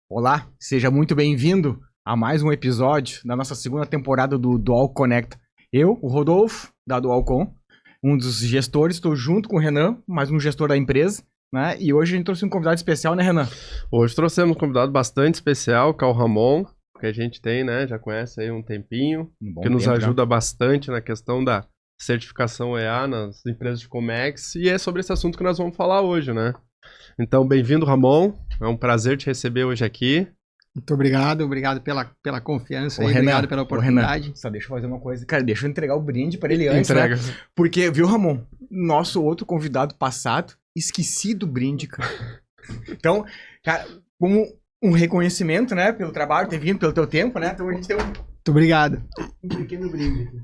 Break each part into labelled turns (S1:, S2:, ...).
S1: Olá, seja muito bem-vindo a mais um episódio da nossa segunda temporada do Dual Connect. Eu, o Rodolfo, da Dualcom, um dos gestores, estou junto com o Renan, mais um gestor da empresa, né? E hoje a gente trouxe um convidado especial, né, Renan?
S2: Hoje trouxemos um convidado bastante especial, que é o Ramon, que a gente tem, né? Já conhece aí um tempinho, que nos ajuda bastante na questão da certificação EA nas empresas de Comex, e é sobre esse assunto que nós vamos falar hoje, né? Então, bem-vindo, Ramon. É um prazer te receber hoje aqui.
S3: Muito obrigado pela confiança,
S1: Renan,
S3: obrigado pela oportunidade.
S1: Renan, só deixa eu fazer uma coisa. Cara, deixa eu entregar o brinde para ele antes,
S2: Entrega.
S1: Né? Porque, viu, Ramon? Nosso outro convidado passado, esqueci do brinde, cara. Então, cara, como um reconhecimento, né, pelo trabalho, ter vindo, pelo teu tempo, né? Então a gente tem
S3: Muito obrigado.
S1: um pequeno brinde aqui.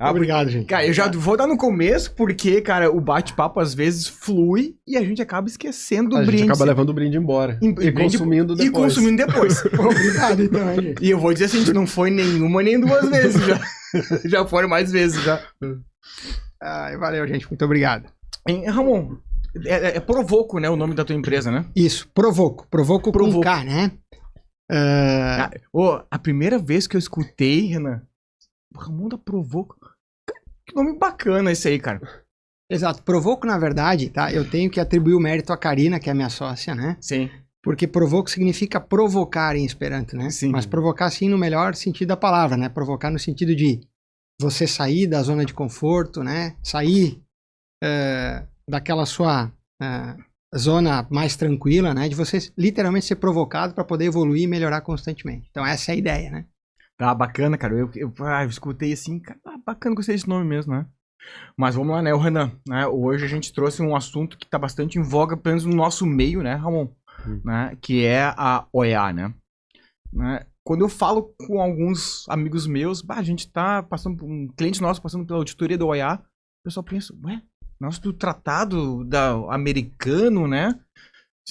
S3: Obrigado, gente.
S1: Cara, eu já vou dar no começo, porque, cara, o bate-papo às vezes flui e a gente acaba esquecendo do brinde.
S2: A gente acaba levando o brinde embora. Consumindo depois.
S1: E consumindo depois.
S3: Obrigado, então, gente.
S1: E eu vou dizer assim, a gente não foi nenhuma nem duas vezes já. Já foram mais vezes, já.
S3: Valeu, gente. Muito obrigado.
S1: Ramon, é Provoco, né, o nome da tua empresa, né?
S3: Isso, Provoco. Provoco com K, né?
S1: A primeira vez que eu escutei, Renan, o Ramon da Provoco. Que nome bacana esse aí, cara.
S3: Exato. Provoco, na verdade, tá? Eu tenho que atribuir o mérito à Karina, que é a minha sócia, né?
S1: Sim.
S3: Porque Provoco significa provocar em Esperanto, né?
S1: Sim.
S3: Mas provocar, sim, no melhor sentido da palavra, né? Provocar no sentido de você sair da zona de conforto, né? Sair daquela sua zona mais tranquila, né? De você literalmente ser provocado para poder evoluir e melhorar constantemente. Então essa é a ideia, né?
S1: Tá bacana, cara. Eu escutei assim, cara, bacana, gostei desse nome mesmo, né? Mas vamos lá, né, o Renan, né? Hoje a gente trouxe um assunto que tá bastante em voga, pelo menos no nosso meio, né, Ramon? Né? Que é a OEA, né? Quando eu falo com alguns amigos meus, a gente tá passando, um cliente nosso passando pela auditoria da OEA, o pessoal pensa, nosso do tratado americano, né?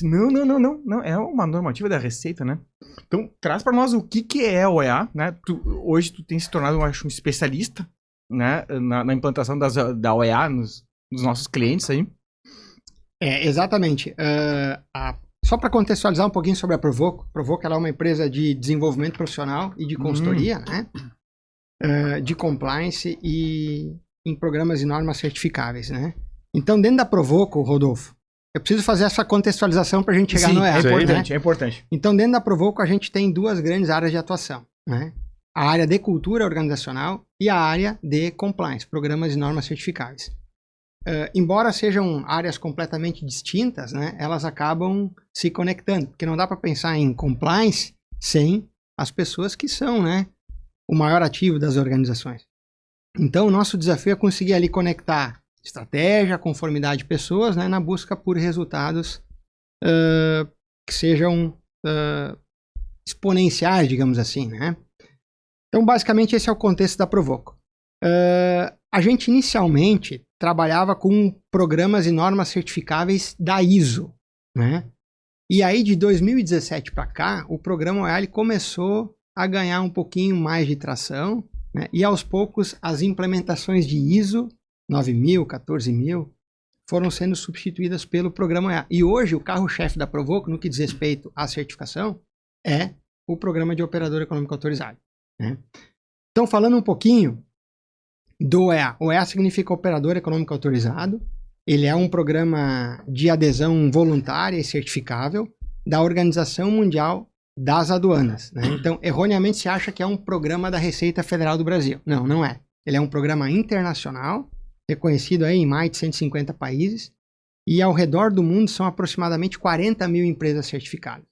S1: Não, é uma normativa da Receita, né? Então, traz para nós o que é a OEA, né? Hoje tu tem se tornado, eu acho, um especialista, né? Na implantação da OEA nos nossos clientes aí.
S3: Exatamente. Só para contextualizar um pouquinho sobre a Provoco. Provoco, ela é uma empresa de desenvolvimento profissional e de consultoria, né? De compliance e em programas e normas certificáveis, né? Então, dentro da Provoco, Rodolfo, eu preciso fazer essa contextualização para a gente chegar no EA.
S1: É importante.
S3: Então, dentro da Provoco, a gente tem duas grandes áreas de atuação, né? A área de cultura organizacional e a área de compliance, programas e normas certificáveis. Embora sejam áreas completamente distintas, né? Elas acabam se conectando, porque não dá para pensar em compliance sem as pessoas que são, né, o maior ativo das organizações. Então, o nosso desafio é conseguir ali conectar estratégia, conformidade de pessoas, né, na busca por resultados que sejam exponenciais, digamos assim, né? Então, basicamente, esse é o contexto da Provoco. A gente inicialmente trabalhava com programas e normas certificáveis da ISO, né? E aí, de 2017 para cá, o programa OEA começou a ganhar um pouquinho mais de tração, né? E aos poucos, as implementações de ISO 9.000, 14.000, foram sendo substituídas pelo programa OEA. E hoje, o carro-chefe da Provoco, no que diz respeito à certificação, é o Programa de Operador Econômico Autorizado, né? Então, falando um pouquinho do OEA. OEA significa Operador Econômico Autorizado. Ele é um programa de adesão voluntária e certificável da Organização Mundial das Aduanas, né? Então, erroneamente se acha que é um programa da Receita Federal do Brasil. Não, não é. Ele é um programa internacional, reconhecido aí em mais de 150 países, e ao redor do mundo são aproximadamente 40 mil empresas certificadas.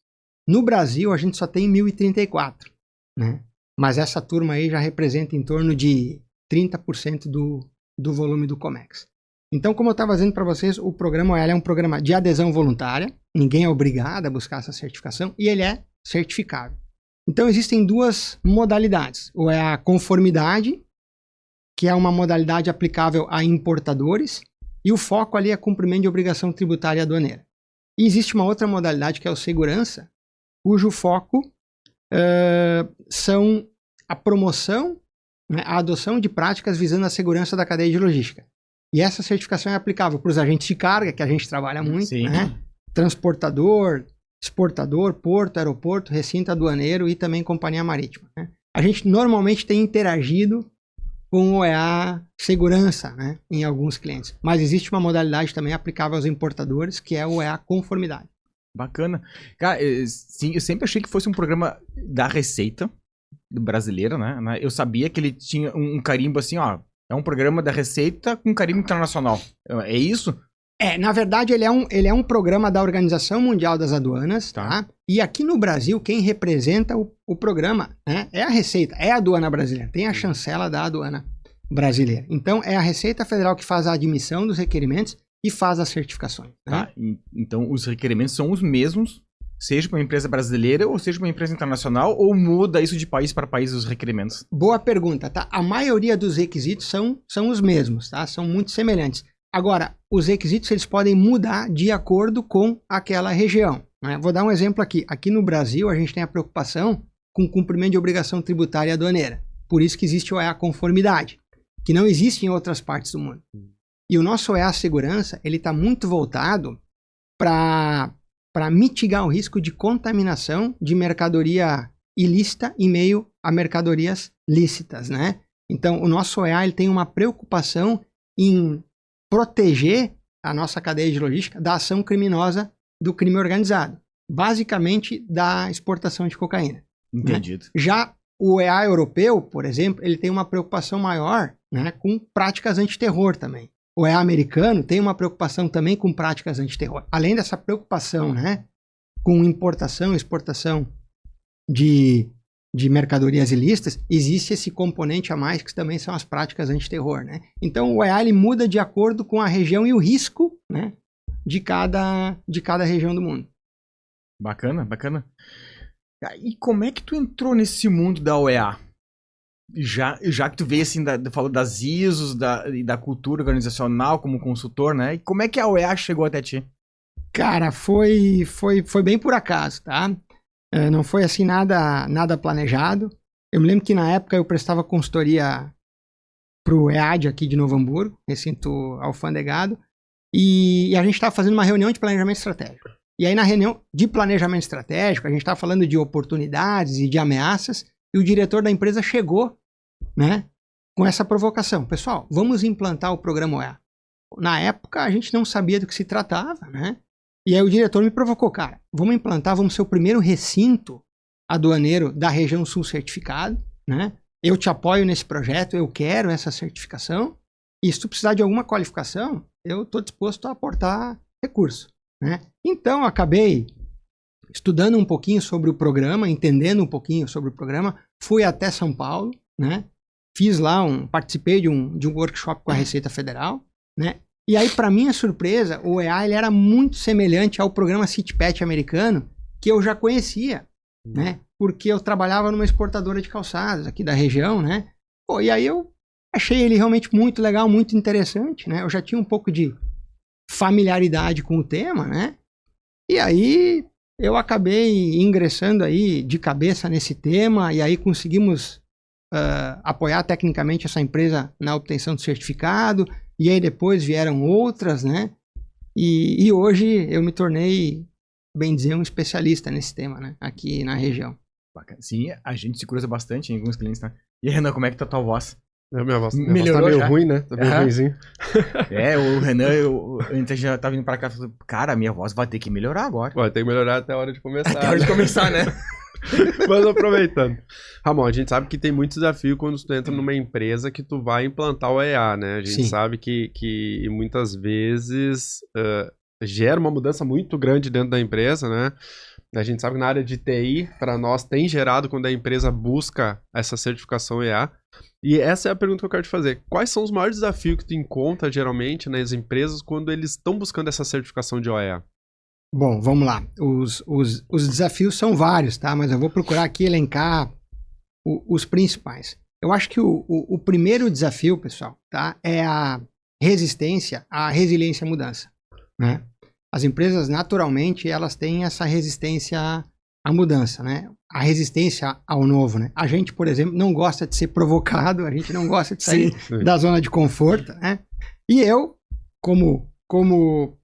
S3: No Brasil, a gente só tem 1.034, né? Mas essa turma aí já representa em torno de 30% do volume do Comex. Então, como eu estava dizendo para vocês, o programa OEA é um programa de adesão voluntária, ninguém é obrigado a buscar essa certificação, e ele é certificável. Então, existem duas modalidades. O OEA conformidade, que é uma modalidade aplicável a importadores, e o foco ali é cumprimento de obrigação tributária aduaneira. E existe uma outra modalidade que é o segurança, cujo foco são a promoção, né, a adoção de práticas visando a segurança da cadeia de logística. E essa certificação é aplicável para os agentes de carga, que a gente trabalha muito, né? Transportador, exportador, porto, aeroporto, recinto aduaneiro e também companhia marítima, né? A gente normalmente tem interagido com o EA segurança, né, em alguns clientes. Mas existe uma modalidade também aplicável aos importadores, que é o EA conformidade.
S1: Bacana. Cara, sim, eu sempre achei que fosse um programa da Receita brasileira, né? Eu sabia que ele tinha um carimbo assim, ó, é um programa da Receita com carimbo internacional. É isso?
S3: Na verdade, ele é um programa da Organização Mundial das Aduanas, tá? E aqui no Brasil, quem representa o programa, né, é a Receita, é a aduana brasileira, tem a chancela da aduana brasileira. Então, é a Receita Federal que faz a admissão dos requerimentos e faz as certificações. Né?
S1: Tá, então os requerimentos são os mesmos, seja para uma empresa brasileira ou seja para uma empresa internacional, ou muda isso de país para país os requerimentos?
S3: Boa pergunta, tá? A maioria dos requisitos são os mesmos, tá? São muito semelhantes. Agora, os requisitos eles podem mudar de acordo com aquela região, né? Vou dar um exemplo aqui. Aqui no Brasil, a gente tem a preocupação com o cumprimento de obrigação tributária e aduaneira. Por isso que existe o EA conformidade, que não existe em outras partes do mundo. E o nosso EA segurança, ele está muito voltado para mitigar o risco de contaminação de mercadoria ilícita em meio a mercadorias lícitas, né? Então, o nosso EA ele tem uma preocupação em proteger a nossa cadeia de logística da ação criminosa do crime organizado, basicamente da exportação de cocaína.
S1: Entendido.
S3: Né? Já o EA europeu, por exemplo, ele tem uma preocupação maior, né, com práticas antiterror também. O EA americano tem uma preocupação também com práticas antiterror. Além dessa preocupação, né, com importação e exportação de mercadorias ilícitas, existe esse componente a mais que também são as práticas antiterror, né? Então o EA ele muda de acordo com a região e o risco, né, de cada região do mundo.
S1: Bacana, bacana. E como é que tu entrou nesse mundo da OEA? Já que tu veio assim, falou das ISOs e da cultura organizacional como consultor, né? E como é que a OEA chegou até ti?
S3: Cara, foi bem por acaso, tá? Não foi assim nada planejado. Eu me lembro que na época eu prestava consultoria pro EAD aqui de Novo Hamburgo, recinto alfandegado, e a gente estava fazendo uma reunião de planejamento estratégico. E aí na reunião de planejamento estratégico, a gente estava falando de oportunidades e de ameaças, e o diretor da empresa chegou, né, com essa provocação. Pessoal, vamos implantar o programa OEA. Na época a gente não sabia do que se tratava, né? E aí o diretor me provocou, cara, vamos implantar, vamos ser o primeiro recinto aduaneiro da região sul certificado, né? Eu te apoio nesse projeto, eu quero essa certificação, e se tu precisar de alguma qualificação, eu estou disposto a aportar recurso, né? Então, eu acabei estudando um pouquinho sobre o programa, entendendo um pouquinho sobre o programa, fui até São Paulo, né? Fiz lá participei de um workshop com a Receita Federal, né? E aí, para minha surpresa, o EA ele era muito semelhante ao programa CITPAT americano, que eu já conhecia, né? Porque eu trabalhava numa exportadora de calçados aqui da região, né? Pô, e aí eu achei ele realmente muito legal, muito interessante, né? Eu já tinha um pouco de familiaridade com o tema, né? E aí eu acabei ingressando aí de cabeça nesse tema e aí conseguimos apoiar tecnicamente essa empresa na obtenção do certificado. E aí depois vieram outras, né? E hoje eu me tornei, bem dizer, um especialista nesse tema, né? Aqui na região.
S1: Bacana. Sim, a gente se cruza bastante em alguns clientes, né? E Renan, como é que tá a tua voz?
S2: Minha voz tá meio ruim, né? Tá meio ruimzinho.
S1: O Renan, a gente já tá vindo pra cá, falando, cara, minha voz vai ter que melhorar agora.
S2: Vai ter que melhorar até a hora de começar.
S1: Até a hora de começar, né?
S2: Mas aproveitando. Ramon, a gente sabe que tem muito desafio quando tu entra numa empresa que tu vai implantar o EA, né? A gente sabe que muitas vezes gera uma mudança muito grande dentro da empresa, né? A gente sabe que na área de TI, para nós, tem gerado quando a empresa busca essa certificação EA. E essa é a pergunta que eu quero te fazer. Quais são os maiores desafios que tu encontra, geralmente, nas empresas quando eles estão buscando essa certificação de OEA?
S3: Bom, vamos lá. Os desafios são vários, tá? Mas eu vou procurar aqui elencar os principais. Eu acho que o primeiro desafio, pessoal, tá? É a resistência, a resiliência à mudança, né? As empresas, naturalmente, elas têm essa resistência à mudança, né? A resistência ao novo, né? A gente, por exemplo, não gosta de ser provocado, a gente não gosta de sair da zona de conforto, né? E eu, como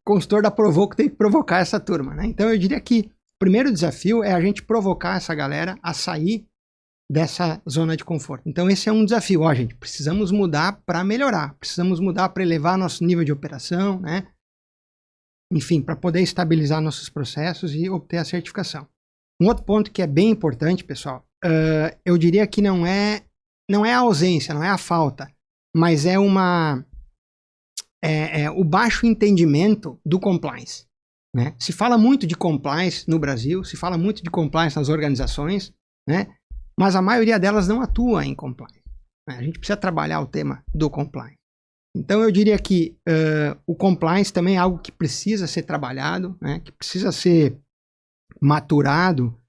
S3: consultor da Provoco, tenho que provocar essa turma, né? Então, eu diria que primeiro desafio é a gente provocar essa galera a sair dessa zona de conforto. Então esse é um desafio. Ó, gente, precisamos mudar para melhorar, precisamos mudar para elevar nosso nível de operação, né? Enfim, para poder estabilizar nossos processos e obter a certificação. Um outro ponto que é bem importante, pessoal, eu diria que não é a ausência, não é a falta, mas é o baixo entendimento do compliance, né? Se fala muito de compliance no Brasil, se fala muito de compliance nas organizações, né? Mas a maioria delas não atua em compliance, né? A gente precisa trabalhar o tema do compliance. Então eu diria que o compliance também é algo que precisa ser trabalhado, né? Que precisa ser maturado,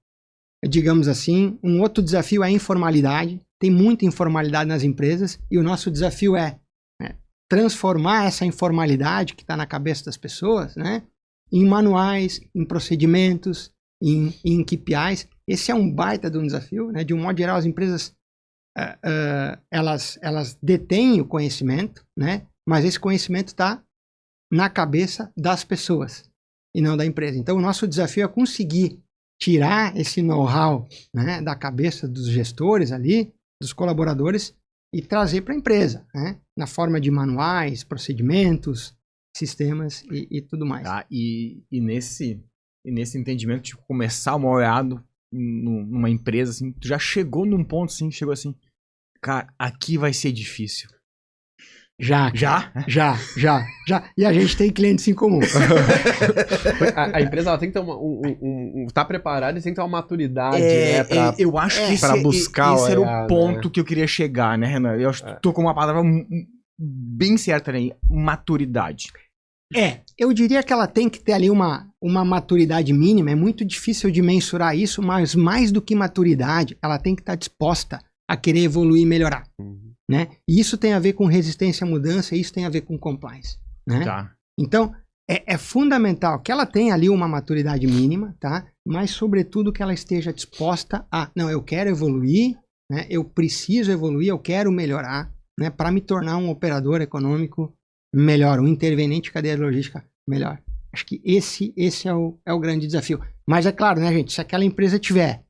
S3: digamos assim. Um outro desafio é a informalidade. Tem muita informalidade nas empresas e o nosso desafio é, né, transformar essa informalidade que está na cabeça das pessoas, né, em manuais, em procedimentos, em KPIs. Esse é um baita de um desafio, né? De um modo geral, as empresas elas detêm o conhecimento, né? Mas esse conhecimento está na cabeça das pessoas e não da empresa. Então, o nosso desafio é conseguir tirar esse know-how, né, da cabeça dos gestores ali, dos colaboradores, e trazer para a empresa, né? Na forma de manuais, procedimentos, sistemas e tudo mais.
S1: Tá, e nesse entendimento de começar o OEA numa empresa, assim, tu já chegou num ponto assim, chegou assim, cara, aqui vai ser difícil.
S3: Já. E a gente tem clientes em comum.
S2: A empresa ela tem que ter tá preparada e tem que ter uma maturidade, né?
S1: Eu acho que esse era o ponto, né, que eu queria chegar, né, Renan? Eu acho que tu tocou uma palavra bem certa aí, maturidade.
S3: Eu diria que ela tem que ter ali uma maturidade mínima. É muito difícil de mensurar isso, mas mais do que maturidade, ela tem que estar disposta a querer evoluir e melhorar. Né? E isso tem a ver com resistência à mudança, e isso tem a ver com compliance, né?
S1: Tá.
S3: Então, é fundamental que ela tenha ali uma maturidade mínima, tá? Mas, sobretudo, que ela esteja disposta a, não, eu quero evoluir, né? Eu preciso evoluir, eu quero melhorar, né? Para me tornar um operador econômico melhor, um interveniente de cadeia logística melhor. Acho que esse é o grande desafio. Mas é claro, né, gente, se aquela empresa tiver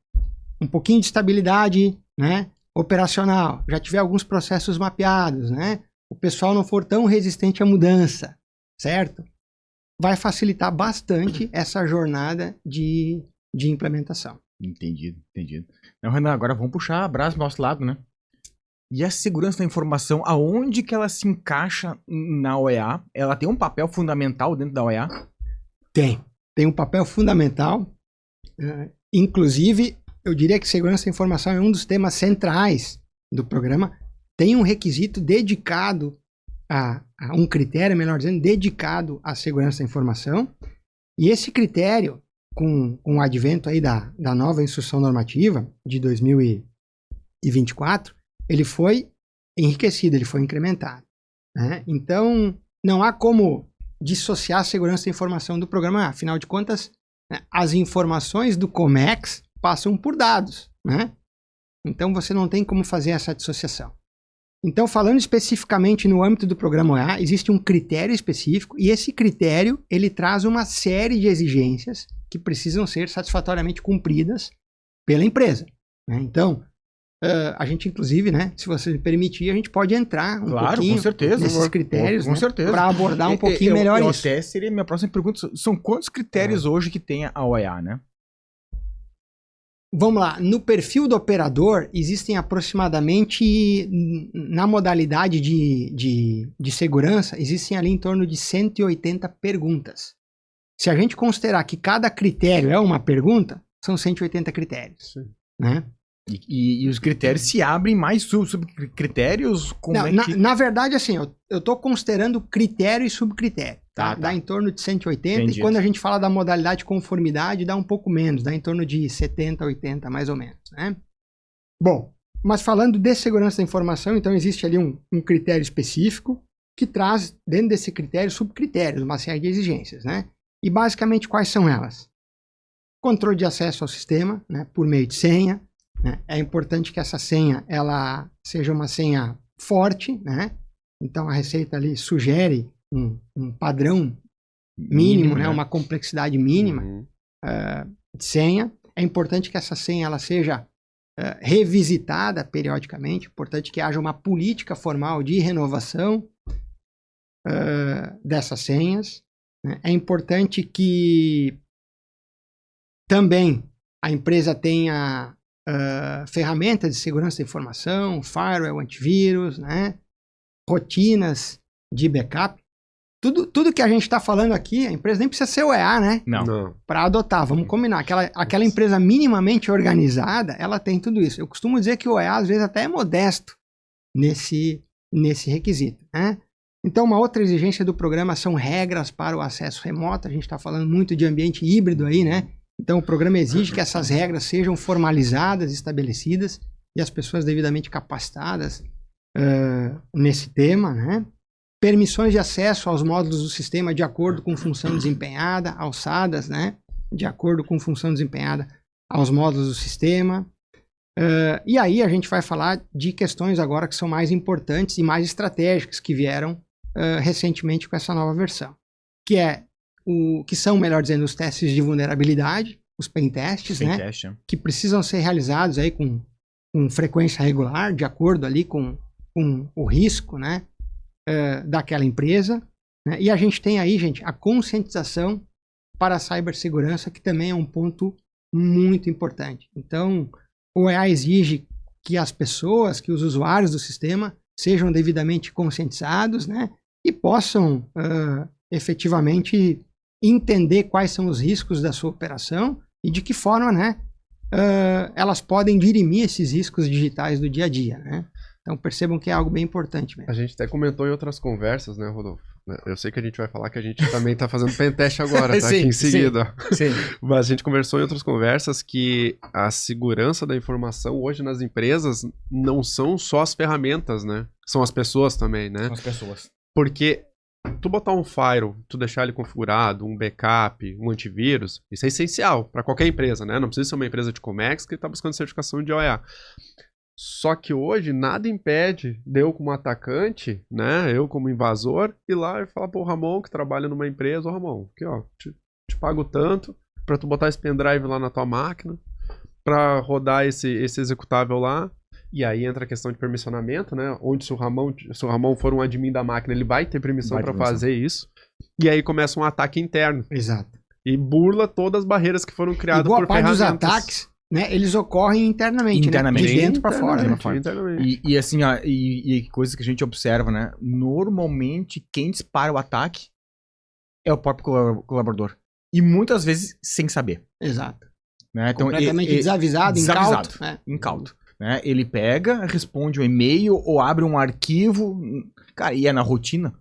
S3: um pouquinho de estabilidade, né, operacional, já tiver alguns processos mapeados, né, o pessoal não for tão resistente à mudança, certo? Vai facilitar bastante essa jornada de implementação.
S1: Entendido. Então, Renan, agora vamos puxar a brasa do nosso lado, né? E a segurança da informação, aonde que ela se encaixa na OEA? Ela tem um papel fundamental dentro da OEA?
S3: Tem um papel fundamental. Inclusive, eu diria que segurança da informação é um dos temas centrais do programa. Tem um requisito dedicado a um critério, melhor dizendo, dedicado à segurança da informação. E esse critério, com o advento aí da nova instrução normativa de 2024, ele foi enriquecido, ele foi incrementado, né? Então, não há como dissociar a segurança da informação do programa. Afinal de contas, né, as informações do Comex passam por dados, né? Então, você não tem como fazer essa dissociação. Então, falando especificamente no âmbito do programa OEA, existe um critério específico, e esse critério, ele traz uma série de exigências que precisam ser satisfatoriamente cumpridas pela empresa, né? Então, a gente, inclusive, né, se você me permitir, a gente pode entrar pouquinho
S1: com certeza,
S3: nesses critérios,
S1: com certeza,
S3: para abordar um pouquinho melhor isso.
S1: Até seria minha próxima pergunta. São quantos critérios hoje que tem a OEA, né?
S3: Vamos lá. No perfil do operador, existem aproximadamente, na modalidade de segurança, existem ali em torno de 180 perguntas. Se a gente considerar que cada critério é uma pergunta, são 180 critérios. Sim. Né?
S1: E os critérios se abrem mais subcritérios?
S3: Na verdade, assim, eu estou considerando critério e subcritério. Tá? Dá em torno de 180. Entendi. E quando a gente fala da modalidade de conformidade, dá um pouco menos. Dá em torno de 70, 80, mais ou menos. Né? Bom, mas falando de segurança da informação, então existe ali um critério específico que traz, dentro desse critério, subcritérios, uma série de exigências. Né? E basicamente quais são elas? Controle de acesso ao sistema, né, por meio de senha. Né? É importante que essa senha ela seja uma senha forte, né? Então a Receita ali sugere um padrão mínimo, né? Uma complexidade mínima. senha. É importante que essa senha ela seja revisitada periodicamente. É importante que haja uma política formal de renovação dessas senhas. Né? É importante que também a empresa tenha ferramentas de segurança da informação, firewall, antivírus, né? Rotinas de backup. Tudo que a gente está falando aqui, a empresa nem precisa ser OEA, né?
S1: Não.
S3: Para adotar, vamos combinar. Aquela empresa minimamente organizada, ela tem tudo isso. Eu costumo dizer que o OEA, às vezes, até é modesto nesse requisito, né? Então, uma outra exigência do programa são regras para o acesso remoto. A gente está falando muito de ambiente híbrido aí, né? Então, o programa exige que essas regras sejam formalizadas, estabelecidas, e as pessoas devidamente capacitadas nesse tema, né? Permissões de acesso aos módulos do sistema de acordo com função desempenhada, alçadas, né? De acordo com função desempenhada aos módulos do sistema. E aí a gente vai falar de questões agora que são mais importantes e mais estratégicas que vieram recentemente com essa nova versão, que são, melhor dizendo, os testes de vulnerabilidade, os pentests, né? Que precisam ser realizados aí com frequência regular, de acordo ali com o risco, né? Daquela empresa, né? E a gente tem aí, gente, a conscientização para a cibersegurança, que também é um ponto muito importante. Então, o EA exige que as pessoas, que os usuários do sistema sejam devidamente conscientizados, né? E possam efetivamente entender quais são os riscos da sua operação e de que forma, né, elas podem dirimir esses riscos digitais do dia a dia, né? Então percebam que é algo bem importante mesmo.
S2: A gente até comentou em outras conversas, né, Rodolfo? Eu sei que a gente vai falar que a gente também está fazendo pentest agora, tá?
S1: Sim,
S2: aqui em seguida.
S1: Sim.
S2: Mas a gente conversou em outras conversas que a segurança da informação hoje nas empresas não são só as ferramentas, né? São as pessoas também, né?
S1: São as pessoas.
S2: Porque tu botar um firewall, tu deixar ele configurado, um backup, um antivírus, isso é essencial para qualquer empresa, né? Não precisa ser uma empresa de Comex que está buscando certificação de OEA. Só que hoje nada impede de eu como atacante, né, eu como invasor, ir lá e falar pro Ramon que trabalha numa empresa, Ramon, aqui ó, te pago tanto para tu botar esse pendrive lá na tua máquina, para rodar esse executável lá, e aí entra a questão de permissionamento, né, onde se o Ramon for um admin da máquina, ele vai ter permissão para fazer isso, e aí começa um ataque interno.
S3: Exato.
S2: E burla todas as barreiras que foram criadas por ferramentas.
S3: Boa parte dos ataques, né, eles ocorrem internamente. Né? De dentro para fora.
S1: Né? E assim, ó, e coisas que a gente observa, né? Normalmente, quem dispara o ataque é o próprio colaborador. E muitas vezes sem saber.
S3: Exato.
S1: Né? Então,
S3: completamente desavisado, incauto.
S1: Incauto. Né? Ele pega, responde um e-mail ou abre um arquivo. Cara, e é na rotina.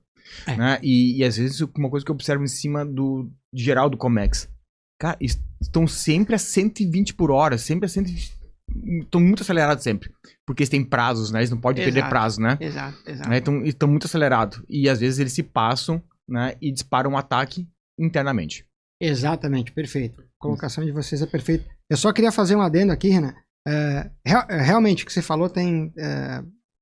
S1: Né? E às vezes, uma coisa que eu observo em cima de geral do Comex. Cara, estão sempre a 120 por hora, sempre a 120. Estão muito acelerados sempre. Porque eles têm prazos, né? Eles não podem perder prazo, né?
S3: Exato.
S1: Né? Então, estão muito acelerados. E às vezes eles se passam, né? E disparam um ataque internamente.
S3: Exatamente, perfeito. A colocação de vocês é perfeita. Eu só queria fazer um adendo aqui, Renan. Realmente, o que você falou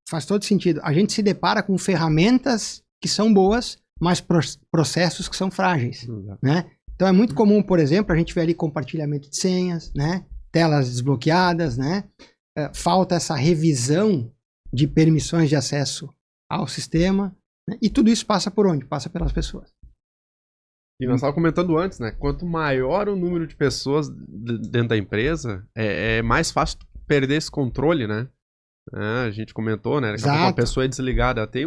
S3: faz todo sentido. A gente se depara com ferramentas que são boas, mas processos que são frágeis, né? Então é muito comum, por exemplo, a gente ver ali compartilhamento de senhas, né? Telas desbloqueadas, né? Falta essa revisão de permissões de acesso ao sistema, né? E tudo isso passa por onde? Passa pelas pessoas.
S2: E nós estávamos comentando antes, né? Quanto maior o número de pessoas dentro da empresa, é mais fácil perder esse controle, né? A gente comentou, né? Daqui a pouco a pessoa é desligada, tem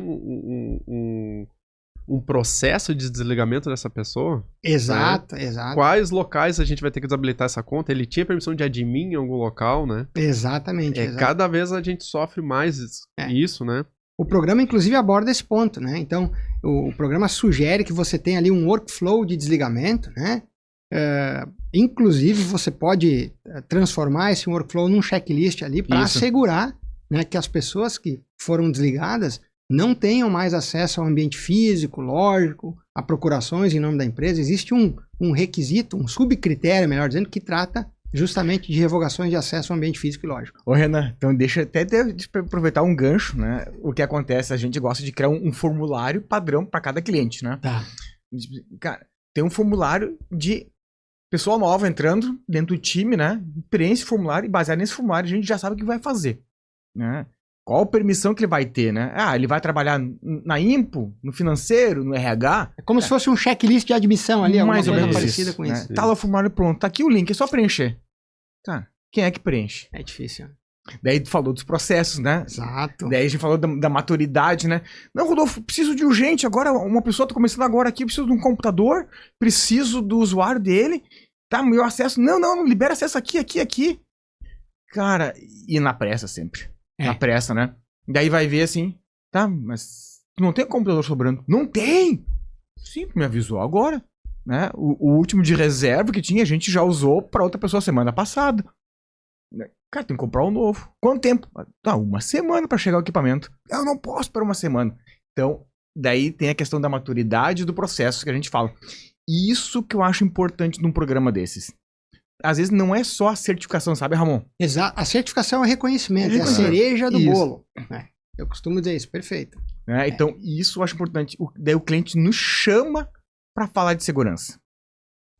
S2: um processo de desligamento dessa pessoa.
S3: Exato,
S2: né?
S3: Exato.
S2: Quais locais a gente vai ter que desabilitar essa conta? Ele tinha permissão de admin em algum local, né?
S3: Exatamente.
S2: Cada vez a gente sofre mais isso, né?
S3: O programa, inclusive, aborda esse ponto, né? Então, o programa sugere que você tenha ali um workflow de desligamento, né? Inclusive, você pode transformar esse workflow num checklist ali para assegurar, né, que as pessoas que foram desligadas não tenham mais acesso ao ambiente físico, lógico, a procurações em nome da empresa. Existe um requisito, um subcritério, melhor dizendo, que trata justamente de revogações de acesso ao ambiente físico e lógico.
S1: Ô, Renan, então deixa até de aproveitar um gancho, né? O que acontece, a gente gosta de criar um formulário padrão para cada cliente, né?
S3: Tá.
S1: Cara, tem um formulário de pessoa nova entrando dentro do time, né? Preenche esse formulário e baseado nesse formulário a gente já sabe o que vai fazer, né? Qual permissão que ele vai ter, né? Ah, ele vai trabalhar na Impo, no financeiro, no RH.
S3: É como se fosse um checklist de admissão ali,
S1: mais ou menos
S3: parecida com isso.
S1: Tá lá o formulário pronto, tá aqui o link, é só preencher. Tá, quem é que preenche?
S3: É difícil.
S1: Daí tu falou dos processos, né?
S3: Exato.
S1: Daí a gente falou da maturidade, né? Não, Rodolfo, preciso de urgente agora, uma pessoa tá começando agora aqui, preciso de um computador, preciso do usuário dele, tá, meu acesso, não, libera acesso aqui. Cara, e na pressa sempre. Na pressa, né? Daí vai ver assim, tá, mas tu não tem computador sobrando? Não tem! Sim, me avisou agora, né? O último de reserva que tinha, a gente já usou pra outra pessoa semana passada. Cara, tem que comprar um novo. Quanto tempo? Tá, 1 semana pra chegar o equipamento. Eu não posso esperar 1 semana. Então, daí tem a questão da maturidade do processo que a gente fala. Isso que eu acho importante num programa desses. Às vezes não é só a certificação, sabe, Ramon?
S3: Exato. A certificação é reconhecimento, é a cereja do bolo. Eu costumo dizer isso, perfeito.
S1: Então, isso eu acho importante. Daí o cliente nos chama pra falar de segurança.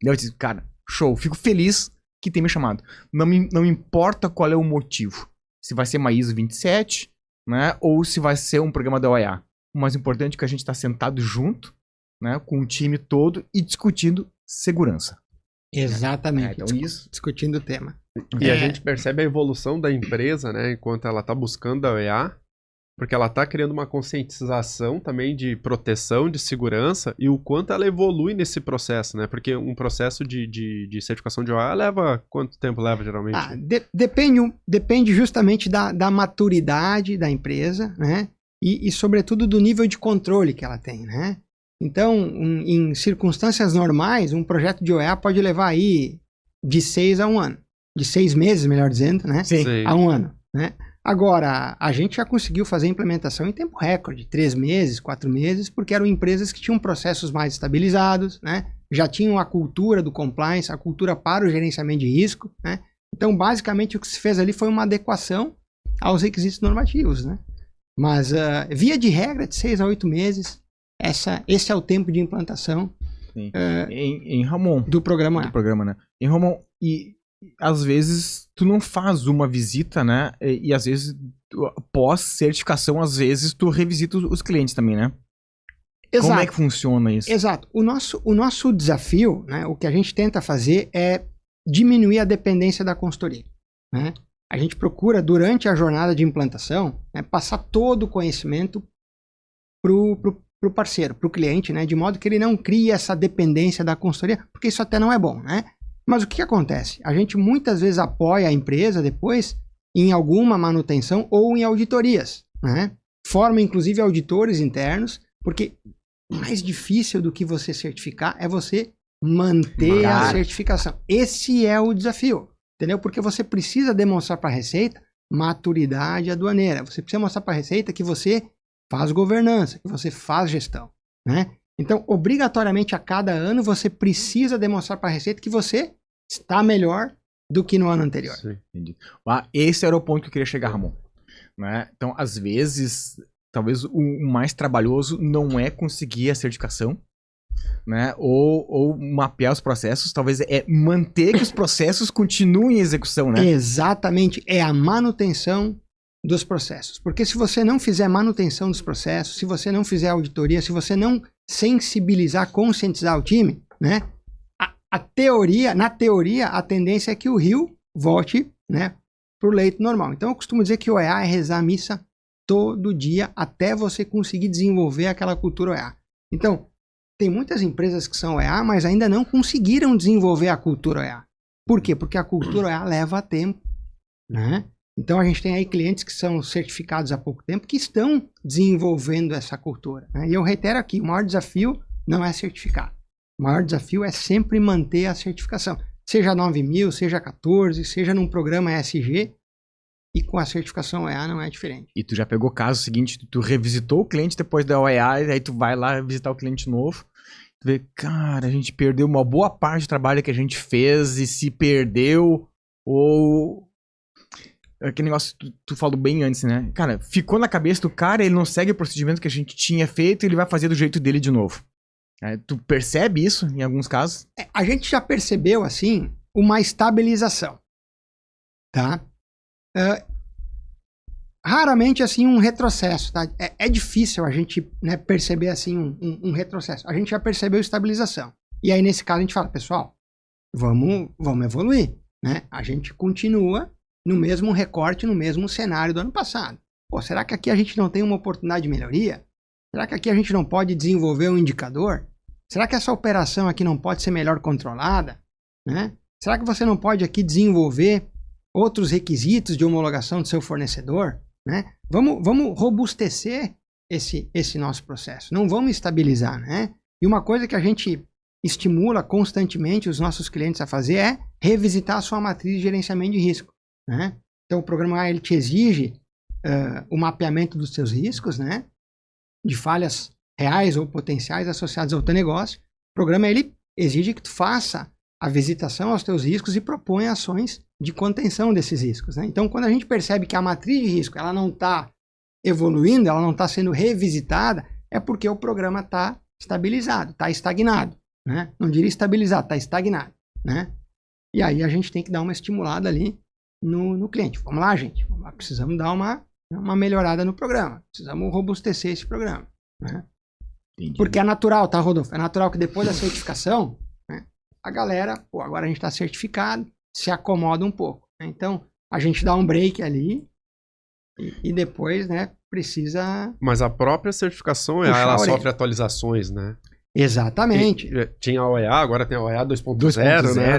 S1: Daí eu disse, cara, show, fico feliz que tem me chamado. Não importa qual é o motivo. Se vai ser uma ISO 27, né? Ou se vai ser um programa da OEA. O mais importante é que a gente está sentado junto, né? Com o time todo e discutindo segurança.
S3: Exatamente.
S1: Então isso.
S3: Discutindo o tema.
S2: E a gente percebe a evolução da empresa, né? Enquanto ela está buscando a OEA, porque ela está criando uma conscientização também de proteção, de segurança, e o quanto ela evolui nesse processo, né? Porque um processo de certificação de OEA leva... Quanto tempo leva, geralmente?
S3: Depende justamente da maturidade da empresa, né? E, sobretudo, do nível de controle que ela tem, né? Então, em circunstâncias normais, um projeto de OEA pode levar aí de 6 a 1 ano. De 6 meses, melhor dizendo, né?
S1: Sim.
S3: A 1 ano, né? Agora, a gente já conseguiu fazer a implementação em tempo recorde, 3 meses, 4 meses, porque eram empresas que tinham processos mais estabilizados, né? Já tinham a cultura do compliance, a cultura para o gerenciamento de risco, né? Então, basicamente, o que se fez ali foi uma adequação aos requisitos normativos, né? Mas, via de regra, de 6 a 8 meses, esse é o tempo de implantação
S1: em Ramon,
S3: do programa.
S1: Do programa, né? Em Ramon, e às vezes tu não faz uma visita, né? E às vezes, pós-certificação, às vezes tu revisita os clientes também, né? Exato. Como é que funciona isso?
S3: Exato. O nosso desafio, né? O que a gente tenta fazer é diminuir a dependência da consultoria, né? A gente procura, durante a jornada de implantação, né, passar todo o conhecimento pro parceiro, pro cliente, né? De modo que ele não crie essa dependência da consultoria, porque isso até não é bom, né? Mas o que acontece? A gente muitas vezes apoia a empresa depois em alguma manutenção ou em auditorias, né? Forma inclusive auditores internos, porque mais difícil do que você certificar é você manter a certificação. Esse é o desafio, entendeu? Porque você precisa demonstrar para a Receita maturidade aduaneira. Você precisa mostrar para a Receita que você faz governança, que você faz gestão, né? Então, obrigatoriamente, a cada ano, você precisa demonstrar para a Receita que você está melhor do que no ano anterior.
S1: Sim, entendi. Esse era o ponto que eu queria chegar, Ramon. Né? Então, às vezes, talvez o mais trabalhoso não é conseguir a certificação, né? Ou mapear os processos, talvez é manter que os processos continuem em execução, né?
S3: Exatamente, é a manutenção dos processos. Porque se você não fizer manutenção dos processos, se você não fizer auditoria, se você não sensibilizar, conscientizar o time, né? Na teoria, a tendência é que o rio volte, né, para o leito normal. Então, eu costumo dizer que o OEA é rezar a missa todo dia até você conseguir desenvolver aquela cultura OEA. Então, tem muitas empresas que são OEA, mas ainda não conseguiram desenvolver a cultura OEA. Por quê? Porque a cultura OEA leva tempo, né? Então, a gente tem aí clientes que são certificados há pouco tempo que estão desenvolvendo essa cultura, né? E eu reitero aqui, o maior desafio não é certificar. O maior desafio é sempre manter a certificação. Seja 9.000, seja 14, seja num programa ESG, e com a certificação OEA não é diferente.
S1: E tu já pegou o caso seguinte, tu revisitou o cliente depois da OEA, e aí tu vai lá visitar o cliente novo, tu vê, cara, a gente perdeu uma boa parte do trabalho que a gente fez e se perdeu, ou... Aquele negócio que tu falou bem antes, né? Cara, ficou na cabeça do cara, ele não segue o procedimento que a gente tinha feito, ele vai fazer do jeito dele de novo. Tu percebe isso em alguns casos?
S3: A gente já percebeu, assim, uma estabilização, tá? Raramente, assim, um retrocesso, tá? É difícil a gente, né, perceber, assim, um retrocesso. A gente já percebeu estabilização. E aí, nesse caso, a gente fala, pessoal, vamos evoluir, né? A gente continua no mesmo recorte, no mesmo cenário do ano passado. Pô, será que aqui a gente não tem uma oportunidade de melhoria? Será que aqui a gente não pode desenvolver um indicador? Será que essa operação aqui não pode ser melhor controlada? Né? Será que você não pode aqui desenvolver outros requisitos de homologação do seu fornecedor? Né? Vamos robustecer esse nosso processo. Não vamos estabilizar, né? E uma coisa que a gente estimula constantemente os nossos clientes a fazer é revisitar a sua matriz de gerenciamento de risco, né? Então o programa ele te exige o mapeamento dos seus riscos, né? De falhas reais ou potenciais associadas ao teu negócio. O programa ele exige que tu faça a visitação aos teus riscos e proponha ações de contenção desses riscos, né? Então, quando a gente percebe que a matriz de risco ela não está evoluindo, ela não está sendo revisitada, é porque o programa está estabilizado, está estagnado, né? Não diria estabilizado, está estagnado, né? E aí a gente tem que dar uma estimulada ali no cliente. Vamos lá, gente. Precisamos dar uma melhorada no programa. Precisamos robustecer esse programa, né? Porque é natural, tá, Rodolfo? É natural que depois da certificação, né, a galera, pô, agora a gente está certificado, se acomoda um pouco, né? Então, a gente dá um break ali e depois, né, precisa...
S2: Mas a própria certificação, ela sofre atualizações, né?
S3: Exatamente.
S2: Tinha a OEA, agora tem a OEA 2.0, né?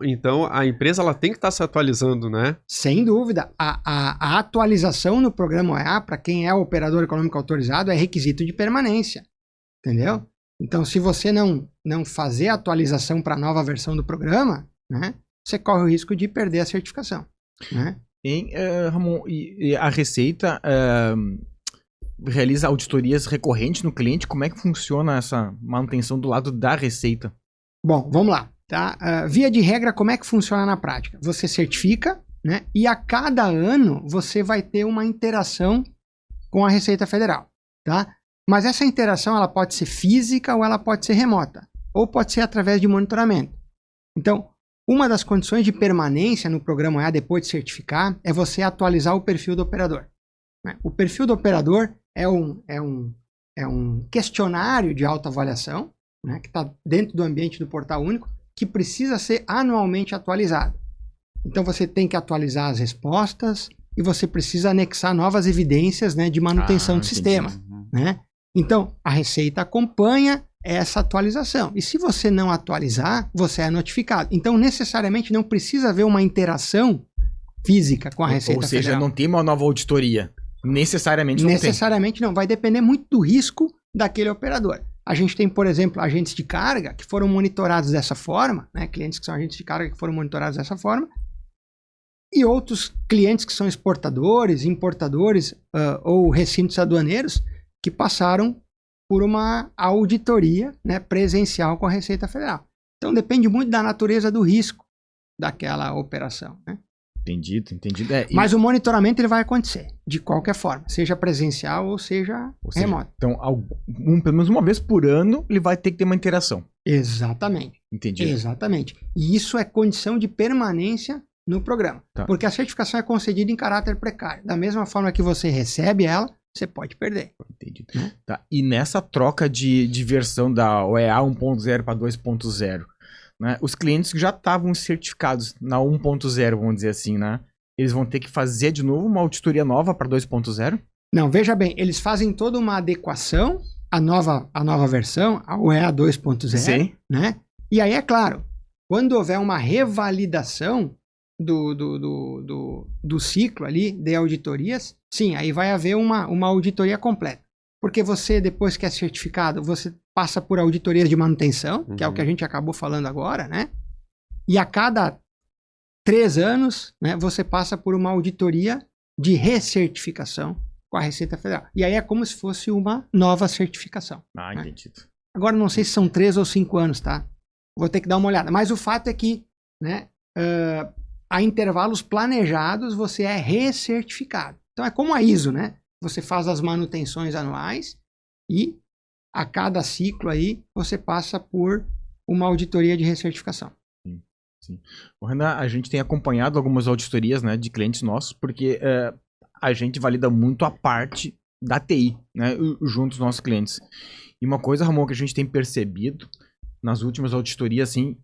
S2: Então a empresa ela tem que estar se atualizando, né?
S3: Sem dúvida. A atualização no programa OEA, para quem é operador econômico autorizado, é requisito de permanência. Entendeu? Então, se você não fazer a atualização para a nova versão do programa, né, você corre o risco de perder a certificação, né?
S1: Ramon, e a Receita... realiza auditorias recorrentes no cliente? Como é que funciona essa manutenção do lado da Receita?
S3: Bom, vamos lá. Tá? Via de regra, como é que funciona na prática? Você certifica, né? E a cada ano você vai ter uma interação com a Receita Federal. Tá? Mas essa interação ela pode ser física ou ela pode ser remota. Ou pode ser através de monitoramento. Então, uma das condições de permanência no programa OEA depois de certificar é você atualizar o perfil do operador. O perfil do operador é um questionário de autoavaliação, né, que está dentro do ambiente do Portal Único, que precisa ser anualmente atualizado. Então você tem que atualizar as respostas e você precisa anexar novas evidências, né, de manutenção do sistema. Né? Então a Receita acompanha essa atualização. E se você não atualizar, você é notificado. Então necessariamente não precisa haver uma interação física com a Receita Federal.
S1: Ou seja, não tem uma nova auditoria. Necessariamente não tem.
S3: Necessariamente não. Vai depender muito do risco daquele operador. A gente tem, por exemplo, agentes de carga que foram monitorados dessa forma, né? Clientes que são agentes de carga que foram monitorados dessa forma, e outros clientes que são exportadores, importadores ou recintos aduaneiros que passaram por uma auditoria, né, presencial com a Receita Federal. Então depende muito da natureza do risco daquela operação, né?
S1: Entendido.
S3: Mas o monitoramento ele vai acontecer, de qualquer forma, seja presencial ou seja remoto.
S1: Então, pelo menos uma vez por ano, ele vai ter que ter uma interação.
S3: Exatamente.
S1: Entendido.
S3: Exatamente. E isso é condição de permanência no programa. Tá. Porque a certificação é concedida em caráter precário. Da mesma forma que você recebe ela, você pode perder.
S1: Entendido. Tá. E nessa troca de versão da OEA 1.0 para 2.0, né, os clientes que já estavam certificados na 1.0, vamos dizer assim, né? Eles vão ter que fazer de novo uma auditoria nova para 2.0?
S3: Não, veja bem, eles fazem toda uma adequação à nova versão, a OEA 2.0, né? E aí, é claro, quando houver uma revalidação do ciclo ali de auditorias, sim, aí vai haver uma auditoria completa. Porque você, depois que é certificado, você passa por auditorias de manutenção, que é o que a gente acabou falando agora, né? E a cada 3 anos, né, você passa por uma auditoria de recertificação com a Receita Federal. E aí é como se fosse uma nova certificação.
S1: Ah,
S3: né?
S1: entendido.
S3: Agora não sei se são 3 ou 5 anos, tá? Vou ter que dar uma olhada. Mas o fato é que, né, a intervalos planejados você é recertificado. Então é como a ISO, né? Você faz as manutenções anuais e a cada ciclo aí, você passa por uma auditoria de recertificação.
S1: Sim. Renan, a gente tem acompanhado algumas auditorias, né, de clientes nossos, porque a gente valida muito a parte da TI, né, junto aos nossos clientes. E uma coisa, Ramon, que a gente tem percebido nas últimas auditorias, assim,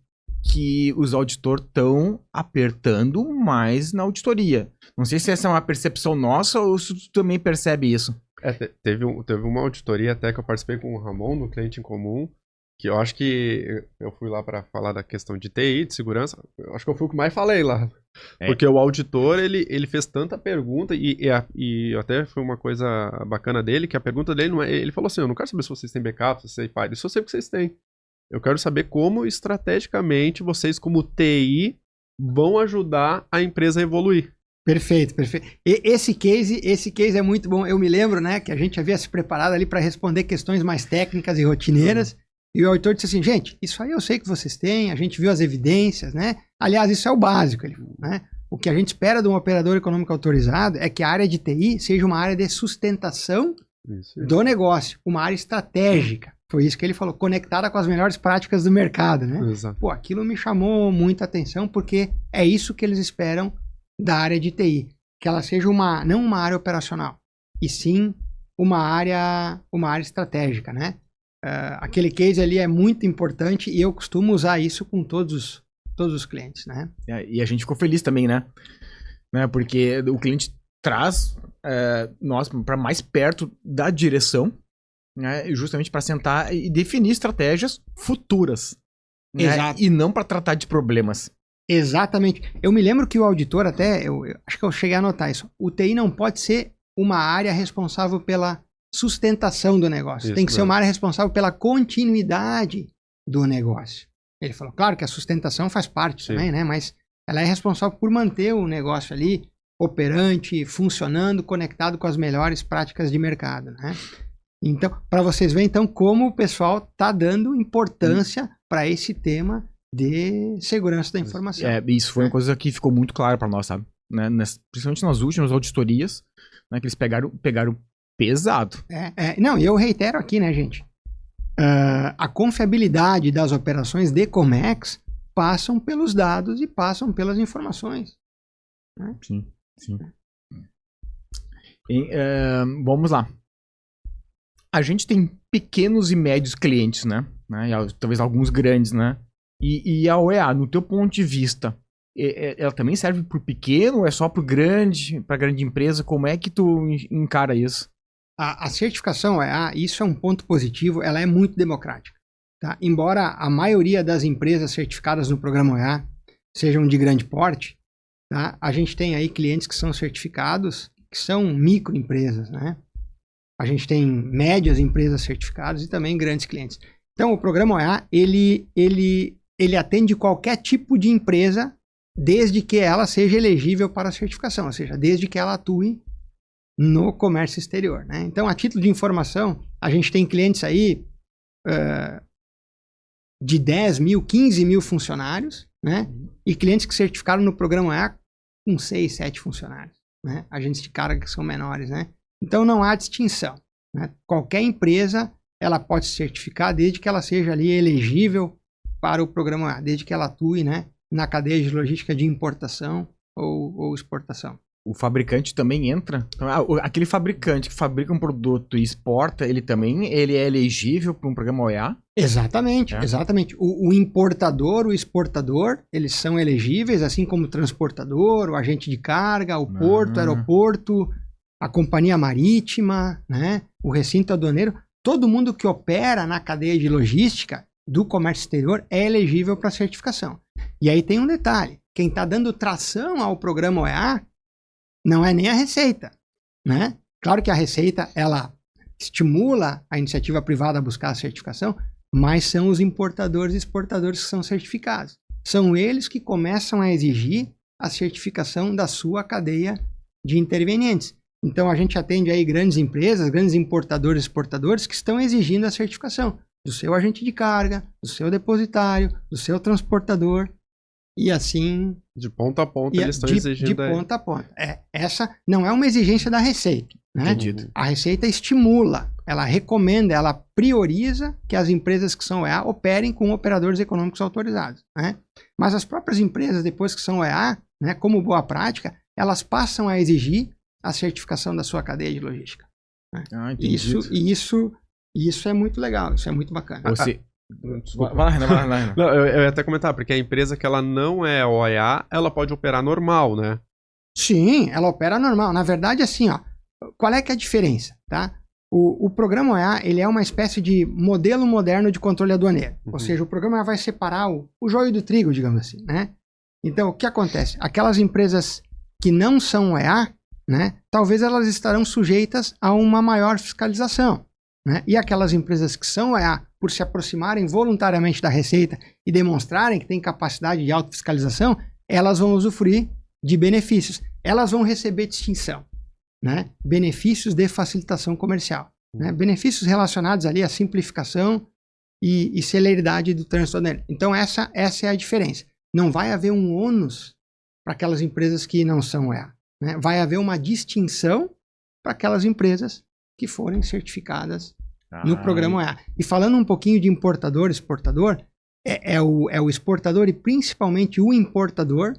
S1: que os auditores estão apertando mais na auditoria. Não sei se essa é uma percepção nossa ou se tu também percebe isso.
S2: Teve uma auditoria até que eu participei com o Ramon, do cliente em comum, que eu acho que eu fui lá para falar da questão de TI, de segurança, eu acho que eu fui o que mais falei lá. Porque o auditor, ele fez tanta pergunta e até foi uma coisa bacana dele, que a pergunta dele, ele falou assim, eu não quero saber se vocês têm backup, se vocês têm file, isso eu sei que vocês têm. Eu quero saber como estrategicamente vocês, como TI, vão ajudar a empresa a evoluir.
S3: Perfeito, perfeito. Esse case é muito bom. Eu me lembro, né, que a gente havia se preparado ali para responder questões mais técnicas e rotineiras. E o auditor disse assim, gente, isso aí eu sei que vocês têm, a gente viu as evidências, né? Aliás, isso é o básico, né? O que a gente espera de um operador econômico autorizado é que a área de TI seja uma área de sustentação do negócio, uma área estratégica. Foi isso que ele falou, conectada com as melhores práticas do mercado, né?
S2: Exato.
S3: Pô, aquilo me chamou muita atenção, porque é isso que eles esperam da área de TI. Que ela seja não uma área operacional, e sim uma área estratégica, né? Aquele case ali é muito importante e eu costumo usar isso com todos os clientes, né?
S1: E a gente ficou feliz também, né? Porque o cliente traz nós para mais perto da direção, né? Justamente para sentar e definir estratégias futuras, né? E não para tratar de problemas.
S3: Exatamente. Eu me lembro que o auditor até, eu acho que eu cheguei a anotar isso, o TI não pode ser uma área responsável pela sustentação do negócio. Isso, tem que ser uma área responsável pela continuidade do negócio. Ele falou, claro que a sustentação faz parte também, né? Mas ela é responsável por manter o negócio ali operante, funcionando, conectado com as melhores práticas de mercado, né? Então, para vocês verem então como o pessoal está dando importância para esse tema de segurança da informação.
S1: Isso foi uma coisa que ficou muito clara para nós, sabe? Né? Principalmente nas últimas auditorias, né, que eles pegaram pesado.
S3: Não, e eu reitero aqui, né, gente? A confiabilidade das operações de Comex passam pelos dados e passam pelas informações. Né?
S1: Sim. Vamos lá. A gente tem pequenos e médios clientes, né? Talvez alguns grandes, né? E a OEA, no teu ponto de vista, ela também serve para o pequeno ou é só para grande empresa? Como é que tu encara isso?
S3: A certificação OEA, isso é um ponto positivo, ela é muito democrática. Tá? Embora a maioria das empresas certificadas no programa OEA sejam de grande porte, tá? A gente tem aí clientes que são certificados, que são microempresas, né? A gente tem médias empresas certificadas e também grandes clientes. Então, o programa OEA, ele atende qualquer tipo de empresa, desde que ela seja elegível para a certificação, ou seja, desde que ela atue no comércio exterior, né? Então, a título de informação, a gente tem clientes aí de 10 mil, 15 mil funcionários, né? E clientes que certificaram no programa OEA com 6, 7 funcionários, né? Agentes de carga que são menores, né? Então, não há distinção, né? Qualquer empresa, ela pode se certificar desde que ela seja ali elegível para o programa OEA, desde que ela atue, né, na cadeia de logística de importação ou exportação.
S1: O fabricante também entra? Aquele fabricante que fabrica um produto e exporta, ele é elegível para um programa OEA?
S3: Exatamente, exatamente. O importador, o exportador, eles são elegíveis, assim como o transportador, o agente de carga, o porto, o aeroporto, a companhia marítima, né, o recinto aduaneiro. Todo mundo que opera na cadeia de logística do comércio exterior é elegível para certificação. E aí tem um detalhe, quem está dando tração ao programa OEA não é nem a Receita, né? Claro que a Receita, ela estimula a iniciativa privada a buscar a certificação, mas são os importadores e exportadores que são certificados. São eles que começam a exigir a certificação da sua cadeia de intervenientes. Então a gente atende aí grandes empresas, grandes importadores e exportadores que estão exigindo a certificação do seu agente de carga, do seu depositário, do seu transportador. E assim...
S2: De ponta a ponta eles estão exigindo...
S3: De ponta a ponta. Essa não é uma exigência da Receita. Né?
S1: Entendido.
S3: A Receita estimula, ela recomenda, ela prioriza que as empresas que são OEA operem com operadores econômicos autorizados. Né? Mas as próprias empresas, depois que são OEA, né, como boa prática, elas passam a exigir a certificação da sua cadeia de logística. Né? Isso é muito legal, isso é muito bacana.
S1: Vai lá, Renan.
S2: Não, eu ia até comentar, porque a empresa que ela não é OEA, ela pode operar normal, né?
S3: Sim, ela opera normal. Na verdade, assim, ó, qual é que é a diferença, tá? O programa OEA, ele é uma espécie de modelo moderno de controle aduaneiro. Ou seja, o programa vai separar o joio do trigo, digamos assim, né? Então, o que acontece? Aquelas empresas que não são OEA, né, talvez elas estarão sujeitas a uma maior fiscalização. Né? E aquelas empresas que são OEA, por se aproximarem voluntariamente da Receita e demonstrarem que têm capacidade de autofiscalização, elas vão usufruir de benefícios. Elas vão receber distinção. Né? Benefícios de facilitação comercial. Né? Benefícios relacionados ali à simplificação e celeridade do trânsito aduaneiro. Então, essa é a diferença. Não vai haver um ônus para aquelas empresas que não são OEA. Né? Vai haver uma distinção para aquelas empresas que forem certificadas no programa OEA. E falando um pouquinho de importador, exportador, é o exportador e principalmente o importador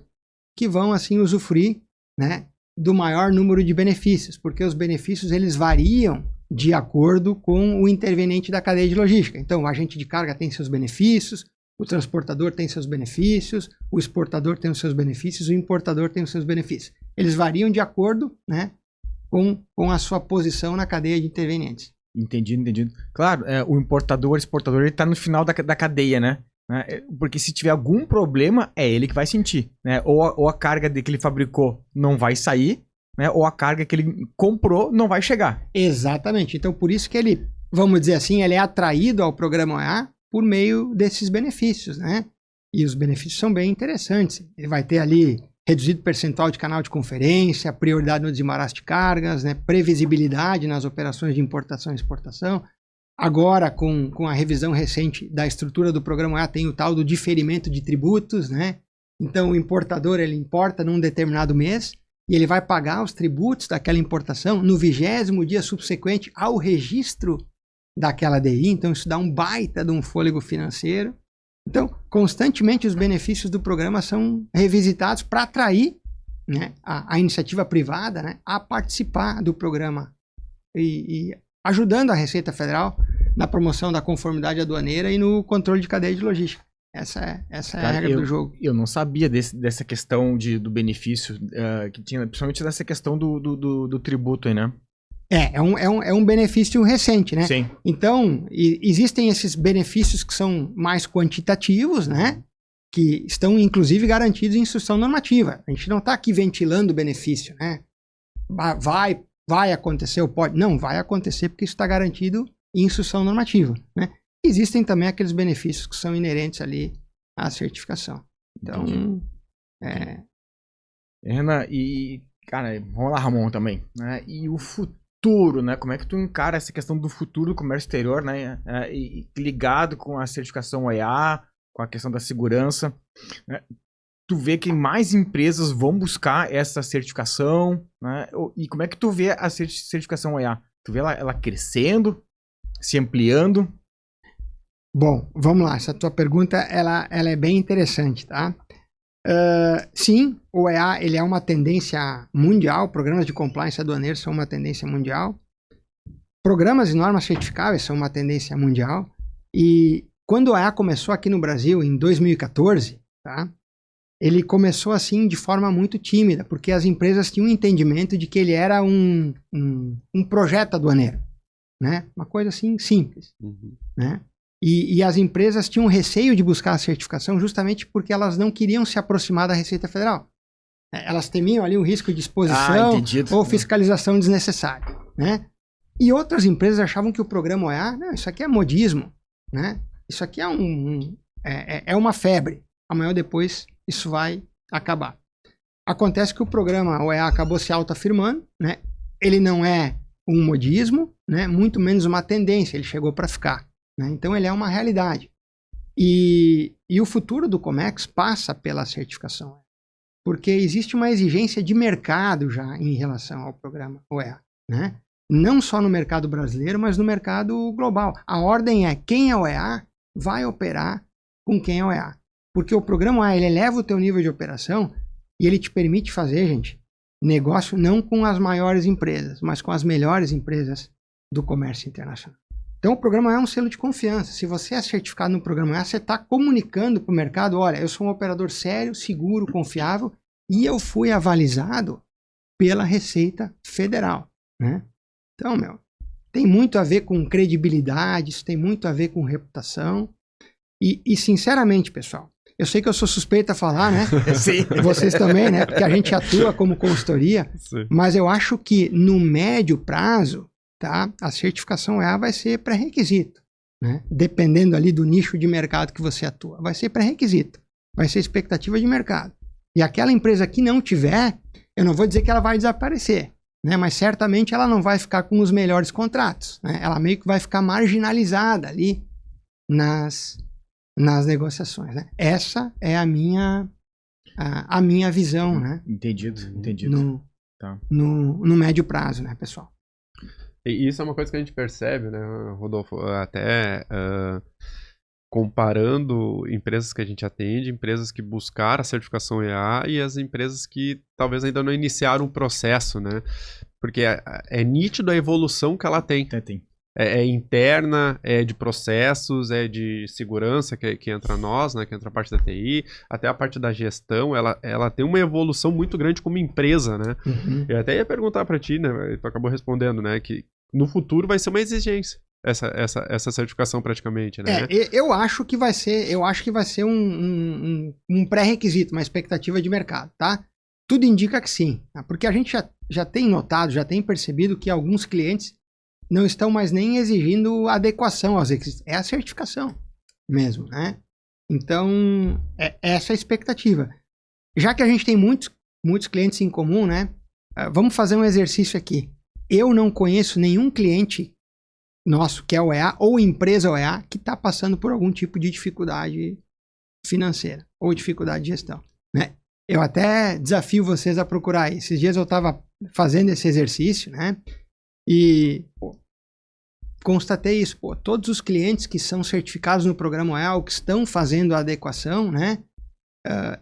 S3: que vão assim usufruir, né, do maior número de benefícios, porque os benefícios eles variam de acordo com o interveniente da cadeia de logística. Então, o agente de carga tem seus benefícios, o transportador tem seus benefícios, o exportador tem os seus benefícios, o importador tem os seus benefícios. Eles variam de acordo, né, com a sua posição na cadeia de intervenientes.
S1: Entendido. Claro, o importador, o exportador, ele tá no final da cadeia, né? Porque se tiver algum problema, é ele que vai sentir, né? Ou a carga que ele fabricou não vai sair, né? Ou a carga que ele comprou não vai chegar.
S3: Exatamente. Então, por isso que ele, vamos dizer assim, ele é atraído ao programa OEA por meio desses benefícios, né? E os benefícios são bem interessantes. Ele vai ter ali reduzido percentual de canal de conferência, prioridade no desembaraço de cargas, né, previsibilidade nas operações de importação e exportação. Agora, com a revisão recente da estrutura do programa OEA, tem o tal do diferimento de tributos, né? Então, o importador, ele importa num determinado mês e ele vai pagar os tributos daquela importação no 20º dia subsequente ao registro daquela DI. Então, isso dá um baita de um fôlego financeiro. Então, constantemente os benefícios do programa são revisitados para atrair, né, a iniciativa privada, né, a participar do programa e ajudando a Receita Federal na promoção da conformidade aduaneira e no controle de cadeia de logística. Essa é a regra do jogo.
S1: Eu não sabia dessa questão do benefício que tinha, principalmente dessa questão do tributo aí, né?
S3: É um benefício recente, né?
S1: Sim.
S3: Então, existem esses benefícios que são mais quantitativos, né? Que estão, inclusive, garantidos em instrução normativa. A gente não está aqui ventilando o benefício, né? Vai acontecer ou pode? Não, vai acontecer porque isso está garantido em instrução normativa, né? Existem também aqueles benefícios que são inerentes ali à certificação. Então,
S1: Renan, cara, vamos lá, Ramon, também, né? E o futuro, né? Como é que tu encara essa questão do futuro do comércio exterior, né? E ligado com a certificação OEA, com a questão da segurança, né? Tu vê que mais empresas vão buscar essa certificação, né? E como é que tu vê a certificação OEA? Tu vê ela crescendo, se ampliando?
S3: Bom, vamos lá. Essa tua pergunta, ela é bem interessante, tá? Sim, o OEA ele é uma tendência mundial, programas de compliance aduaneiro são uma tendência mundial, programas e normas certificáveis são uma tendência mundial, e quando o OEA começou aqui no Brasil, em 2014, tá? Ele começou assim de forma muito tímida, porque as empresas tinham um entendimento de que ele era um projeto aduaneiro, né? Uma coisa assim simples, né? E as empresas tinham receio de buscar a certificação justamente porque elas não queriam se aproximar da Receita Federal. Elas temiam ali um risco de exposição ou fiscalização desnecessária, né? E outras empresas achavam que o programa OEA, não, isso aqui é modismo, né? Isso aqui é uma febre. Amanhã ou depois isso vai acabar. Acontece que o programa OEA acabou se autoafirmando, né? Ele não é um modismo, né? Muito menos uma tendência, ele chegou para ficar. Né? Então ele é uma realidade. E o futuro do Comex passa pela certificação, porque existe uma exigência de mercado já em relação ao programa OEA. Né? não só no mercado brasileiro, mas no mercado global. A ordem é, quem é OEA vai operar com quem é OEA. Porque o programa OEA, ele eleva o teu nível de operação e ele te permite fazer, gente, negócio não com as maiores empresas, mas com as melhores empresas do comércio internacional. Então o programa OEA é um selo de confiança. Se você é certificado no programa OEA, você está comunicando para o mercado, olha, eu sou um operador sério, seguro, confiável e eu fui avalizado pela Receita Federal, né? Então, tem muito a ver com credibilidade, isso tem muito a ver com reputação. E sinceramente, pessoal, eu sei que eu sou suspeito a falar, né?
S1: Sim.
S3: Vocês também, né? Porque a gente atua como consultoria.
S2: Sim.
S3: Mas eu acho que no médio prazo, tá? A certificação EA vai ser pré-requisito, né? Dependendo ali do nicho de mercado que você atua. Vai ser pré-requisito. Vai ser expectativa de mercado. E aquela empresa que não tiver, eu não vou dizer que ela vai desaparecer, né? Mas certamente ela não vai ficar com os melhores contratos, né? Ela meio que vai ficar marginalizada ali nas negociações, né? Essa é a minha visão, né?
S1: Entendido.
S3: No médio prazo, né, pessoal?
S2: E isso é uma coisa que a gente percebe, né, Rodolfo, até comparando empresas que a gente atende, empresas que buscaram a certificação EA e as empresas que talvez ainda não iniciaram o processo, né? Porque é nítido a evolução que ela tem. É interna, é de processos, é de segurança que entra nós, né, que entra a parte da TI, até a parte da gestão, ela tem uma evolução muito grande como empresa, né?
S3: Uhum.
S2: Eu até ia perguntar para ti, né, tu acabou respondendo, né, que no futuro vai ser uma exigência essa certificação praticamente, né?
S3: Eu acho que vai ser um pré-requisito, uma expectativa de mercado, tá? Tudo indica que sim, tá? Porque a gente já tem notado, já tem percebido que alguns clientes não estão mais nem exigindo adequação aos requisitos. É a certificação mesmo, né? Então, é essa a expectativa. Já que a gente tem muitos clientes em comum, né? Vamos fazer um exercício aqui. Eu não conheço nenhum cliente nosso que é OEA ou empresa OEA que está passando por algum tipo de dificuldade financeira ou dificuldade de gestão, né? Eu até desafio vocês a procurar aí. Esses dias eu estava fazendo esse exercício, né? E constatei isso, todos os clientes que são certificados no programa OEA, que estão fazendo a adequação, né,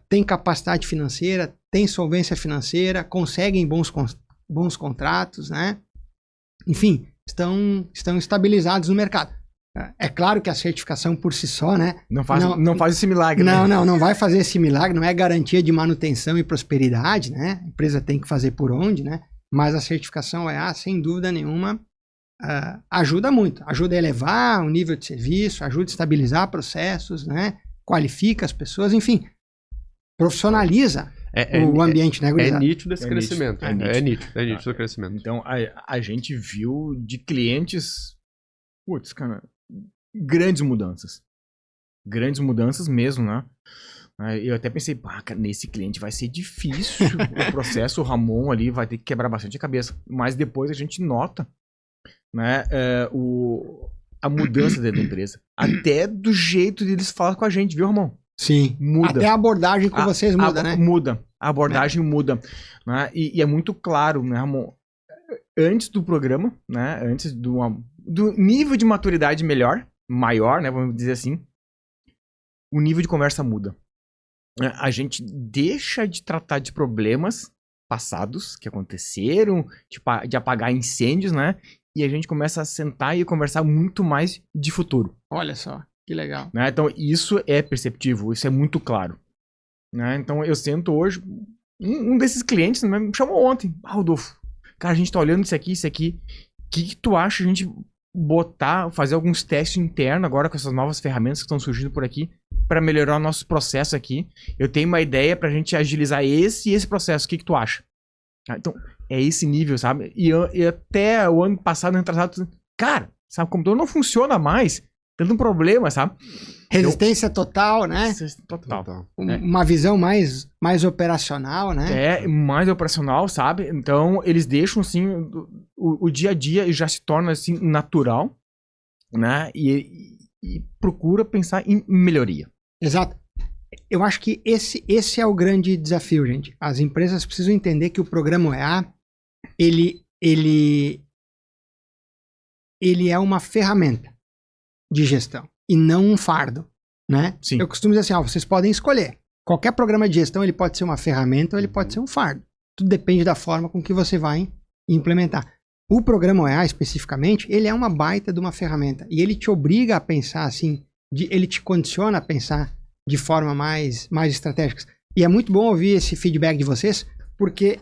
S3: têm capacidade financeira, têm solvência financeira, conseguem bons contratos, né, enfim, estão estabilizados no mercado. É claro que a certificação por si só, né,
S1: não faz esse milagre.
S3: Não vai fazer esse milagre, não é garantia de manutenção e prosperidade, né, a empresa tem que fazer por onde, né, mas a certificação OEA, sem dúvida nenhuma, ajuda muito, ajuda a elevar o nível de serviço, ajuda a estabilizar processos, né? Qualifica as pessoas, enfim, profissionaliza o ambiente, né, gurizada?
S2: É nítido esse crescimento. É nítido o crescimento.
S1: Então, a gente viu de clientes, cara, grandes mudanças mesmo, né? Eu até pensei, cara, nesse cliente vai ser difícil o processo, o Ramon ali vai ter que quebrar bastante a cabeça, mas depois a gente nota, né, a mudança dentro da empresa. Até do jeito deles falam com a gente, viu, Ramon?
S3: Sim.
S1: Muda.
S3: Até a abordagem com vocês muda, né?
S1: Muda. A abordagem muda. Né? E é muito claro, né, Ramon? Antes do programa, né? Antes do nível de maturidade maior, né? Vamos dizer assim. O nível de conversa muda. A gente deixa de tratar de problemas passados que aconteceram, de apagar incêndios, né? E a gente começa a sentar e conversar muito mais de futuro.
S3: Olha só, que legal.
S1: Né? Então, isso é perceptível, isso é muito claro. Né? Então, eu sento hoje... Um desses clientes me chamou ontem. Rodolfo, cara, a gente tá olhando isso aqui. O que tu acha a gente fazer alguns testes internos agora com essas novas ferramentas que estão surgindo por aqui para melhorar o nosso processo aqui? Eu tenho uma ideia pra gente agilizar esse processo. O que tu acha? Então, é esse nível, sabe? E até o ano passado, retrasado, cara, sabe, o computador não funciona mais. Tendo um problema, sabe?
S3: Resistência total, né?
S1: Resistência total.
S3: Uma visão mais operacional, né?
S1: Mais operacional, sabe? Então, eles deixam, assim, o dia a dia já se torna, assim, natural, né? E procura pensar em melhoria.
S3: Exato. Eu acho que esse é o grande desafio, gente. As empresas precisam entender que o programa OEA, ele ele é uma ferramenta de gestão e não um fardo, né?
S1: Sim.
S3: Eu costumo dizer assim, vocês podem escolher. Qualquer programa de gestão, ele pode ser uma ferramenta ou ele pode ser um fardo. Tudo depende da forma com que você vai implementar. O programa OEA, especificamente, ele é uma baita de uma ferramenta. E ele te obriga a pensar assim, ele te condiciona a pensar de forma mais estratégica. E é muito bom ouvir esse feedback de vocês, porque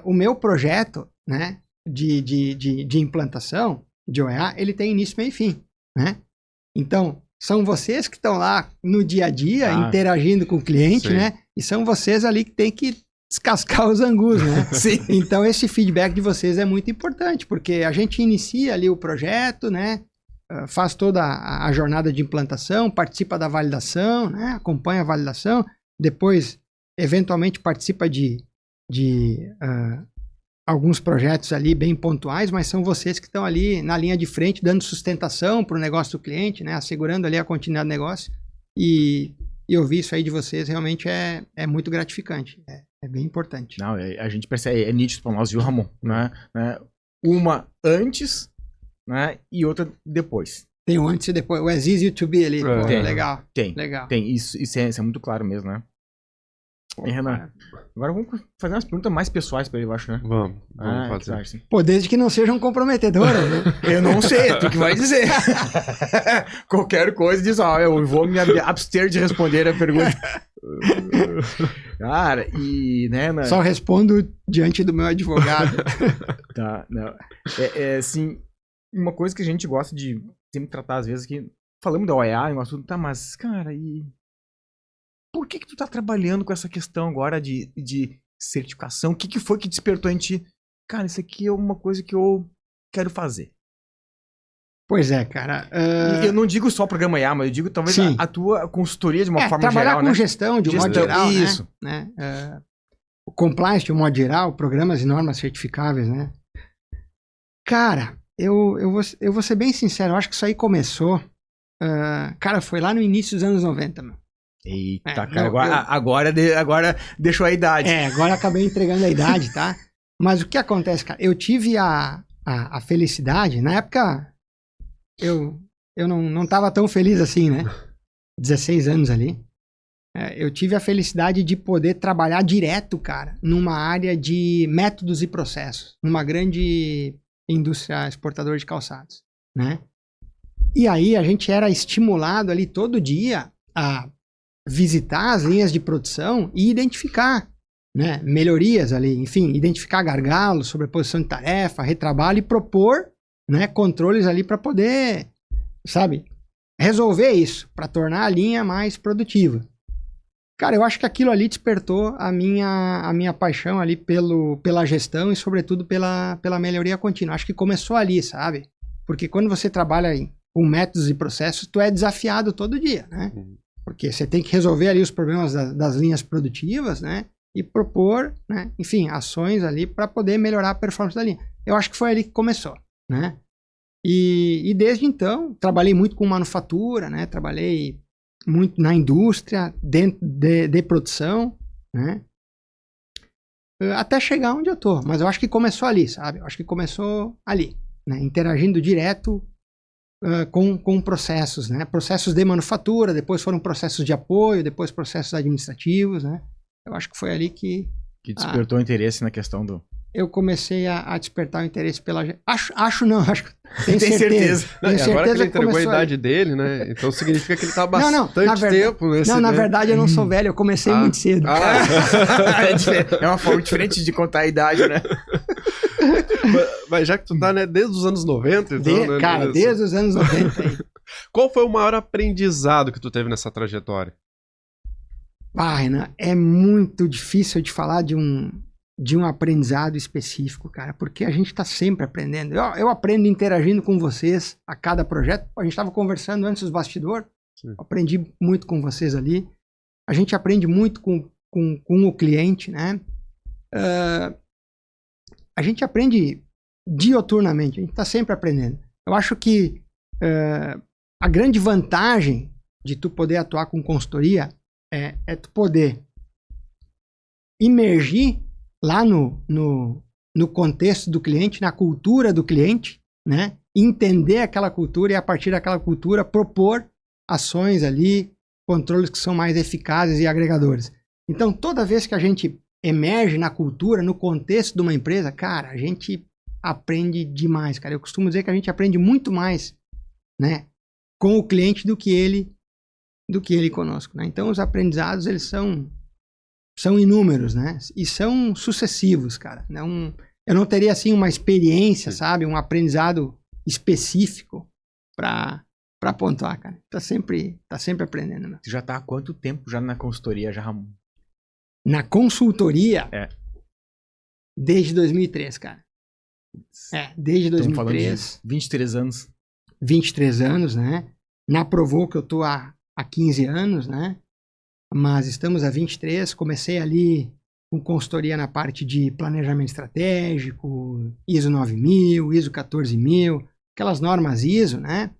S3: o meu projeto, né, de implantação de OEA, ele tem início, meio e fim, né? Então, são vocês que estão lá no dia a dia, interagindo com o cliente, sim, né? E são vocês ali que tem que descascar os angus, né? Sim. Então, esse feedback de vocês é muito importante, porque a gente inicia ali o projeto, né? Faz toda a jornada de implantação, participa da validação, né? Acompanha a validação, depois, eventualmente, participa de alguns projetos ali bem pontuais, mas são vocês que estão ali na linha de frente, dando sustentação para o negócio do cliente, né? Assegurando ali a continuidade do negócio. E ouvir isso aí de vocês realmente é muito gratificante. É bem importante.
S1: Não, a gente percebe, é nítido para nós, viu, Ramon? Né? Uma antes, né? E outra depois.
S3: Tem o antes e depois. O as is e o to be ali. Pô,
S1: tem,
S3: legal.
S1: Legal. Tem. Isso é muito claro mesmo, né? E, Renan, agora vamos fazer umas perguntas mais pessoais para ele, eu acho, né?
S2: Vamos fazer.
S1: Assim.
S3: Pô, desde que não sejam comprometedoras, né?
S1: Eu não sei, tu que vai dizer. Qualquer coisa diz, eu vou me abster de responder a pergunta. Cara, e, né?
S3: Só respondo diante do meu advogado.
S1: Tá, não. Assim, uma coisa que a gente gosta de sempre tratar, às vezes, que falamos da OEA, um assunto, tá, mas, cara, e por que tu tá trabalhando com essa questão agora de certificação? O que foi que despertou em ti? Cara, isso aqui é uma coisa que eu quero fazer.
S3: Pois é, cara.
S1: Eu não digo só o programa IA, mas eu digo talvez a tua consultoria de uma forma
S3: trabalhar
S1: geral,
S3: com
S1: né?
S3: Gestão de um modo geral,
S1: isso.
S3: Né? O compliance de um modo geral, programas e normas certificáveis, né? Cara, eu vou ser bem sincero, eu acho que isso aí começou, cara, foi lá no início dos anos 90, meu.
S1: Eita, cara, agora deixou a idade.
S3: Agora acabei entregando a idade, tá? Mas o que acontece, cara? Eu tive a felicidade, na época eu não tava tão feliz assim, né? 16 anos ali. Eu tive a felicidade de poder trabalhar direto, cara, numa área de métodos e processos, numa grande indústria exportadora de calçados, né? E aí a gente era estimulado ali todo dia a visitar as linhas de produção e identificar, né, melhorias ali, enfim, identificar gargalos, sobreposição de tarefa, retrabalho e propor, né, controles ali para poder, sabe, resolver isso, para tornar a linha mais produtiva. Cara, eu acho que aquilo ali despertou a minha paixão ali pela gestão e, sobretudo, pela melhoria contínua. Acho que começou ali, sabe? Porque quando você trabalha com métodos e processos, tu é desafiado todo dia, né? Porque você tem que resolver ali os problemas das linhas produtivas, né? E propor, né? Enfim, ações ali para poder melhorar a performance da linha. Eu acho que foi ali que começou, né? E desde então, trabalhei muito com manufatura, né? Trabalhei muito na indústria, dentro de produção, né? Até chegar onde eu tô. Mas eu acho que começou ali, sabe? Eu acho que começou ali, né? Interagindo direto com processos, né? Processos de manufatura, depois foram processos de apoio, depois processos administrativos, né? Eu acho que foi ali que
S1: despertou interesse na questão do...
S3: Eu comecei a despertar o interesse pela... Acho que tenho
S1: certeza.
S3: Tenho certeza.
S2: Agora que ele entregou a idade dele, né? Então significa que ele tá há bastante tempo nesse...
S3: Não, na verdade eu não sou velho, eu comecei muito cedo.
S1: É uma forma diferente de contar a idade, né?
S2: Mas já que tu tá, né, desde os anos 90, então, né?
S3: Cara, desde os anos 90 aí.
S2: Qual foi o maior aprendizado que tu teve nessa trajetória?
S3: Renan, é muito difícil de falar de um aprendizado específico, cara, porque a gente está sempre aprendendo. Eu aprendo interagindo com vocês a cada projeto. A gente estava conversando antes dos bastidores, aprendi muito com vocês ali. A gente aprende muito com o cliente, né? A gente aprende dioturnamente, a gente está sempre aprendendo. Eu acho que a grande vantagem de tu poder atuar com consultoria é tu poder imergir lá no contexto do cliente, na cultura do cliente, né? entender aquela cultura e a partir daquela cultura propor ações ali, controles que são mais eficazes e agregadores. Então, toda vez que a gente emerge na cultura, no contexto de uma empresa, cara, a gente aprende demais, cara. Eu costumo dizer que a gente aprende muito mais, né, com o cliente do que ele conosco, né? Então, os aprendizados, eles são inúmeros, né? E são sucessivos, cara. Eu não teria, assim, uma experiência, sabe? Um aprendizado específico para pontuar, cara. Tá sempre aprendendo, né?
S1: Você já tá há quanto tempo já na consultoria, já, Ramon?
S3: Na consultoria?
S1: É.
S3: Desde 2003, cara. Desde 2003.
S1: Estamos falando de 23 anos.
S3: 23 anos, né? Na Provoco eu tô há 15 anos, né? Mas estamos há 23. Comecei ali com consultoria na parte de planejamento estratégico, ISO 9000, ISO 14000, aquelas normas ISO, né?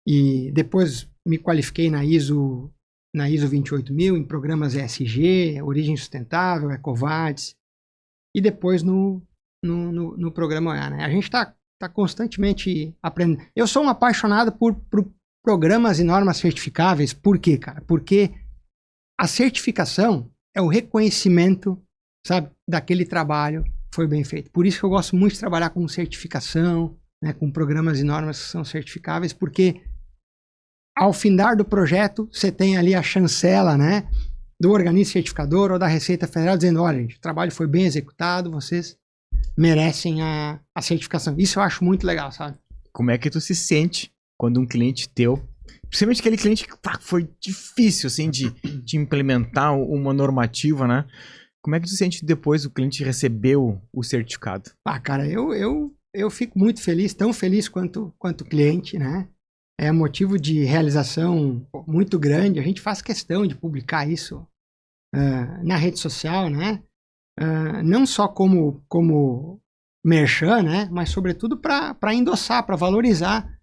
S3: E depois me qualifiquei na ISO 28000, em programas ESG, Origem Sustentável, EcoVadis, e depois no programa OEA, né? A gente está constantemente aprendendo. Eu sou um apaixonado por programas e normas certificáveis. Por quê, cara? Porque a certificação é o reconhecimento, sabe, daquele trabalho que foi bem feito. Por isso que eu gosto muito de trabalhar com certificação, né, com programas e normas que são certificáveis, porque ao findar do projeto, você tem ali a chancela, né, do organismo certificador ou da Receita Federal dizendo, olha, gente, o trabalho foi bem executado, vocês merecem a certificação. Isso eu acho muito legal, sabe?
S1: Como é que tu se sente quando um cliente teu, principalmente aquele cliente que foi difícil, assim, de implementar uma normativa, né? Como é que tu se sente depois do cliente receber o certificado?
S3: Cara, eu fico muito feliz, tão feliz quanto o cliente, né? É motivo de realização muito grande. A gente faz questão de publicar isso na rede social, né? Não só como merchan, né? Mas sobretudo para endossar, para valorizar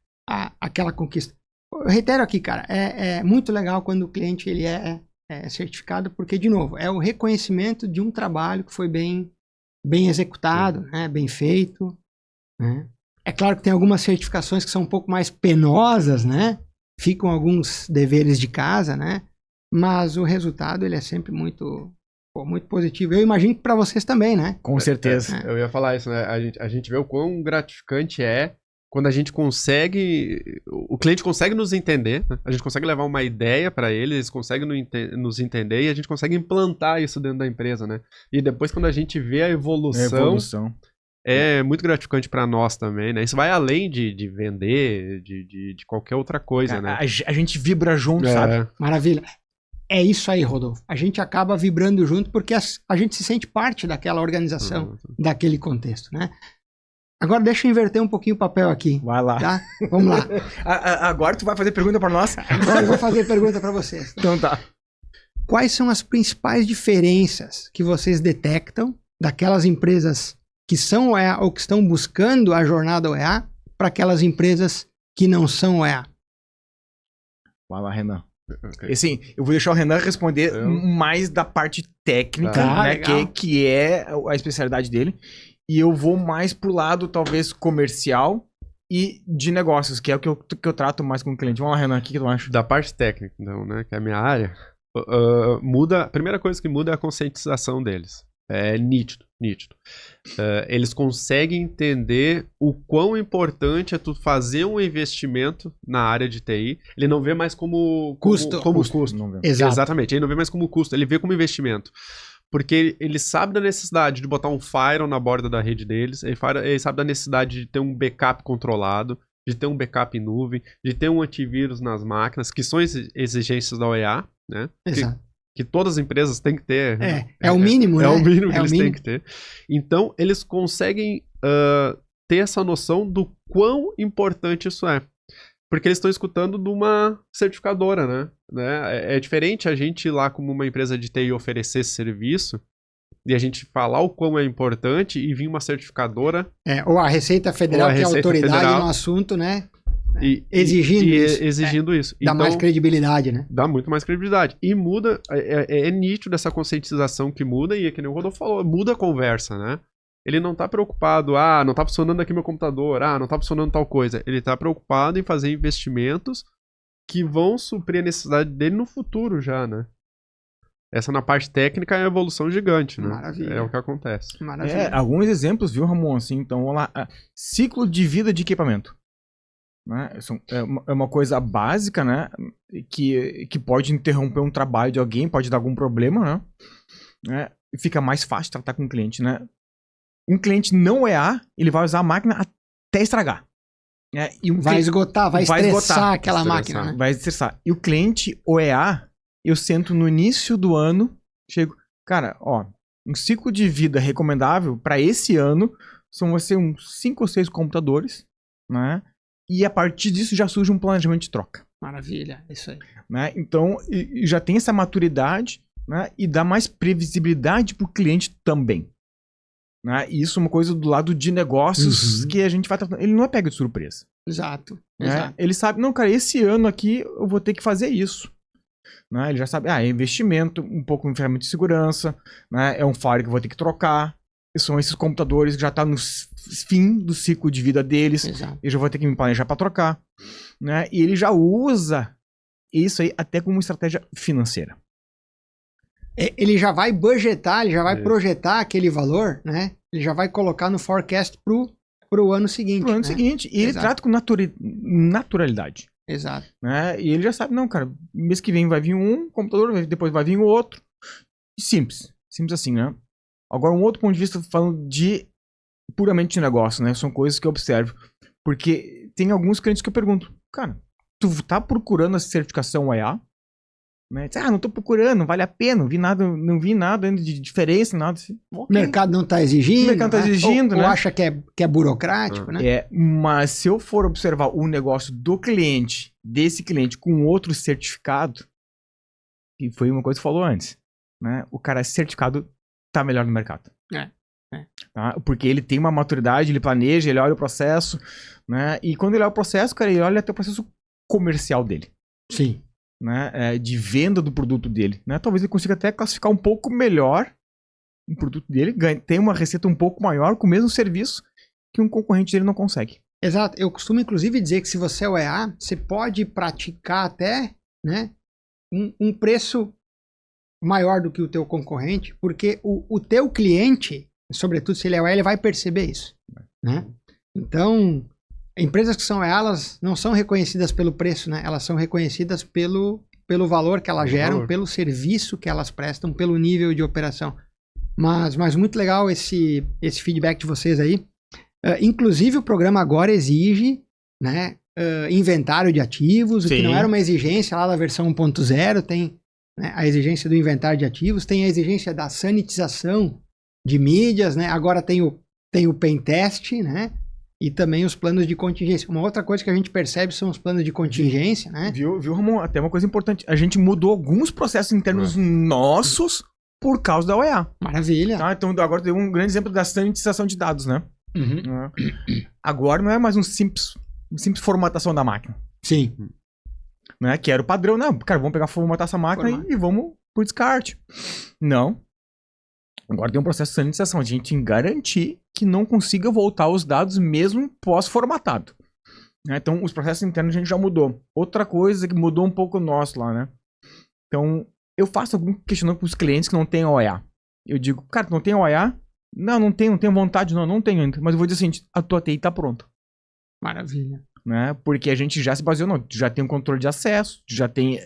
S3: aquela conquista. Eu reitero aqui, cara, é muito legal quando o cliente ele é certificado, porque, de novo, é o reconhecimento de um trabalho que foi bem executado, né? Bem feito, né? É claro que tem algumas certificações que são um pouco mais penosas, né? Ficam alguns deveres de casa, né? Mas o resultado ele é sempre muito positivo. Eu imagino que para vocês também, né?
S1: Com certeza.
S2: Eu ia falar isso, né? A gente vê o quão gratificante é quando a gente consegue... O cliente consegue nos entender, né? A gente consegue levar uma ideia para eles conseguem nos entender e a gente consegue implantar isso dentro da empresa, né? E depois quando a gente vê a evolução. É muito gratificante para nós também, né? Isso vai além de vender, de qualquer outra coisa, né?
S1: A gente vibra junto, sabe?
S3: Maravilha. É isso aí, Rodolfo. A gente acaba vibrando junto porque a gente se sente parte daquela organização, daquele contexto, né? Agora deixa eu inverter um pouquinho o papel aqui.
S1: Vai lá.
S3: Tá? Vamos lá.
S1: Agora tu vai fazer pergunta para nós?
S3: Agora eu vou fazer pergunta para vocês.
S1: Então tá.
S3: Quais são as principais diferenças que vocês detectam daquelas empresas que são OEA ou que estão buscando a jornada OEA para aquelas empresas que não são OEA?
S1: Vai lá, Renan. Okay. Assim, eu vou deixar o Renan responder mais da parte técnica, né, que é a especialidade dele. E eu vou mais pro lado, talvez, comercial e de negócios, que é o que eu trato mais com o cliente. Vamos lá, Renan, o que tu acha?
S2: Da parte técnica, então, né, que é a minha área, a primeira coisa que muda é a conscientização deles. É nítido. Eles conseguem entender o quão importante é tu fazer um investimento na área de TI. Ele não vê mais como custo.
S1: Não vê.
S2: Exatamente, ele não vê mais como custo, ele vê como investimento. Porque ele sabe da necessidade de botar um firewall na borda da rede deles, ele sabe da necessidade de ter um backup controlado, de ter um backup em nuvem, de ter um antivírus nas máquinas, que são exigências da OEA, né?
S3: Exato.
S2: Que todas as empresas têm que ter.
S3: É o mínimo, né?
S2: É o mínimo que eles têm que ter. Então, eles conseguem ter essa noção do quão importante isso é. Porque eles estão escutando de uma certificadora, né? É diferente a gente ir lá como uma empresa de TI oferecer esse serviço e a gente falar o quão é importante e vir uma certificadora...
S3: ou a Receita Federal, que é a autoridade no assunto, né? Exigindo isso. Dá mais credibilidade, né?
S2: Dá muito mais credibilidade. E muda, é nítido essa conscientização que muda, e é que nem o Rodolfo falou, muda a conversa, né? ele não tá preocupado, não tá funcionando aqui meu computador, não tá funcionando tal coisa. Ele tá preocupado em fazer investimentos que vão suprir a necessidade dele no futuro já, né? Essa na parte técnica é uma evolução gigante, né?
S3: Maravilha.
S2: É o que acontece.
S3: Maravilha.
S1: Alguns exemplos, viu, Ramon? Assim, então, vamos lá. Ciclo de vida de equipamento. Né? É uma coisa básica, né? Que pode interromper um trabalho de alguém, pode dar algum problema, né? Fica mais fácil tratar com o cliente, né? Um cliente não EA, ele vai usar a máquina até estragar. Né?
S3: Vai esgotar, vai estressar aquela máquina, né?
S1: Vai estressar. E o cliente OEA, eu sento no início do ano, chego, cara, um ciclo de vida recomendável para esse ano vai ser uns 5 ou 6 computadores, né? E a partir disso já surge um planejamento de troca.
S3: Maravilha, isso aí.
S1: Né? Então, já tem essa maturidade, né? E dá mais previsibilidade para o cliente também. Né? E isso é uma coisa do lado de negócios que a gente vai tratando. Ele não é pego de surpresa.
S3: Exato.
S1: Né?
S3: Exato.
S1: Ele sabe, não, cara, esse ano aqui eu vou ter que fazer isso. Né? Ele já sabe, é investimento, um pouco em ferramenta de segurança, né? É um firewall que eu vou ter que trocar. São esses computadores que já estão no fim do ciclo de vida deles.
S3: Exato.
S1: Eu já vou ter que me planejar para trocar. Né? E ele já usa isso aí até como estratégia financeira.
S3: Ele já vai budgetar, ele já vai projetar aquele valor, né? Ele já vai colocar no forecast pro ano seguinte.
S1: Pro ano seguinte. E ele trata com naturalidade.
S3: Exato.
S1: Né? E ele já sabe, não, cara, mês que vem vai vir um computador, depois vai vir o outro. Simples. Simples assim, né? Agora, um outro ponto de vista falando de puramente de negócio, né? São coisas que eu observo. Porque tem alguns clientes que eu pergunto, cara, tu tá procurando a certificação EA? Né? Diz, não tô procurando, não vale a pena, não vi nada de diferença, nada assim.
S3: Okay. O mercado não tá exigindo.
S1: O mercado tá exigindo, né?
S3: Ou acha que é burocrático, né?
S1: Mas se eu for observar o negócio do cliente, desse cliente com outro certificado, que foi uma coisa que falou antes, né? O cara certificado tá melhor no mercado. Tá? Porque ele tem uma maturidade, ele planeja, ele olha o processo, né? E quando ele olha o processo, cara, ele olha até o processo comercial dele.
S3: Sim.
S1: Né, de venda do produto dele. Né? Talvez ele consiga até classificar um pouco melhor o produto dele, tem uma receita um pouco maior com o mesmo serviço que um concorrente dele não consegue.
S3: Exato. Eu costumo inclusive dizer que se você é o EA, você pode praticar até, né, um preço maior do que o teu concorrente, porque o teu cliente, sobretudo se ele é o EA, ele vai perceber isso. Né? Então, empresas que são EA, elas não são reconhecidas pelo preço, né? Elas são reconhecidas pelo valor que elas geram, pelo serviço que elas prestam, pelo nível de operação. Mas muito legal esse feedback de vocês aí. Inclusive, o programa agora exige, né, inventário de ativos,
S1: Sim.
S3: O que não era uma exigência lá da versão 1.0, tem, né, a exigência do inventário de ativos, tem a exigência da sanitização de mídias, né? Agora tem o pentest, né? E também os planos de contingência. Uma outra coisa que a gente percebe são os planos de contingência, né?
S1: Viu, Ramon? Até uma coisa importante. A gente mudou alguns processos internos nossos por causa da OEA.
S3: Maravilha.
S1: Tá? Então agora tem um grande exemplo da sanitização de dados, né? Agora não é mais uma simples formatação da máquina.
S3: Sim.
S1: Né? Que era o padrão. Não, cara, vamos formatar essa máquina e vamos pro descarte. Não. Agora tem um processo de sanitização. A gente tem que garantir que não consiga voltar os dados mesmo pós-formatado. Então, os processos internos a gente já mudou. Outra coisa que mudou um pouco o nosso lá, né? Então, eu faço algum questionamento para os clientes que não têm OEA. Eu digo, cara, tu não tem OEA? Não tenho vontade, não tenho ainda. Mas eu vou dizer assim, a tua TI tá pronta.
S3: Maravilha.
S1: Né? Porque a gente já se baseou, tu já tem um controle de acesso, já tem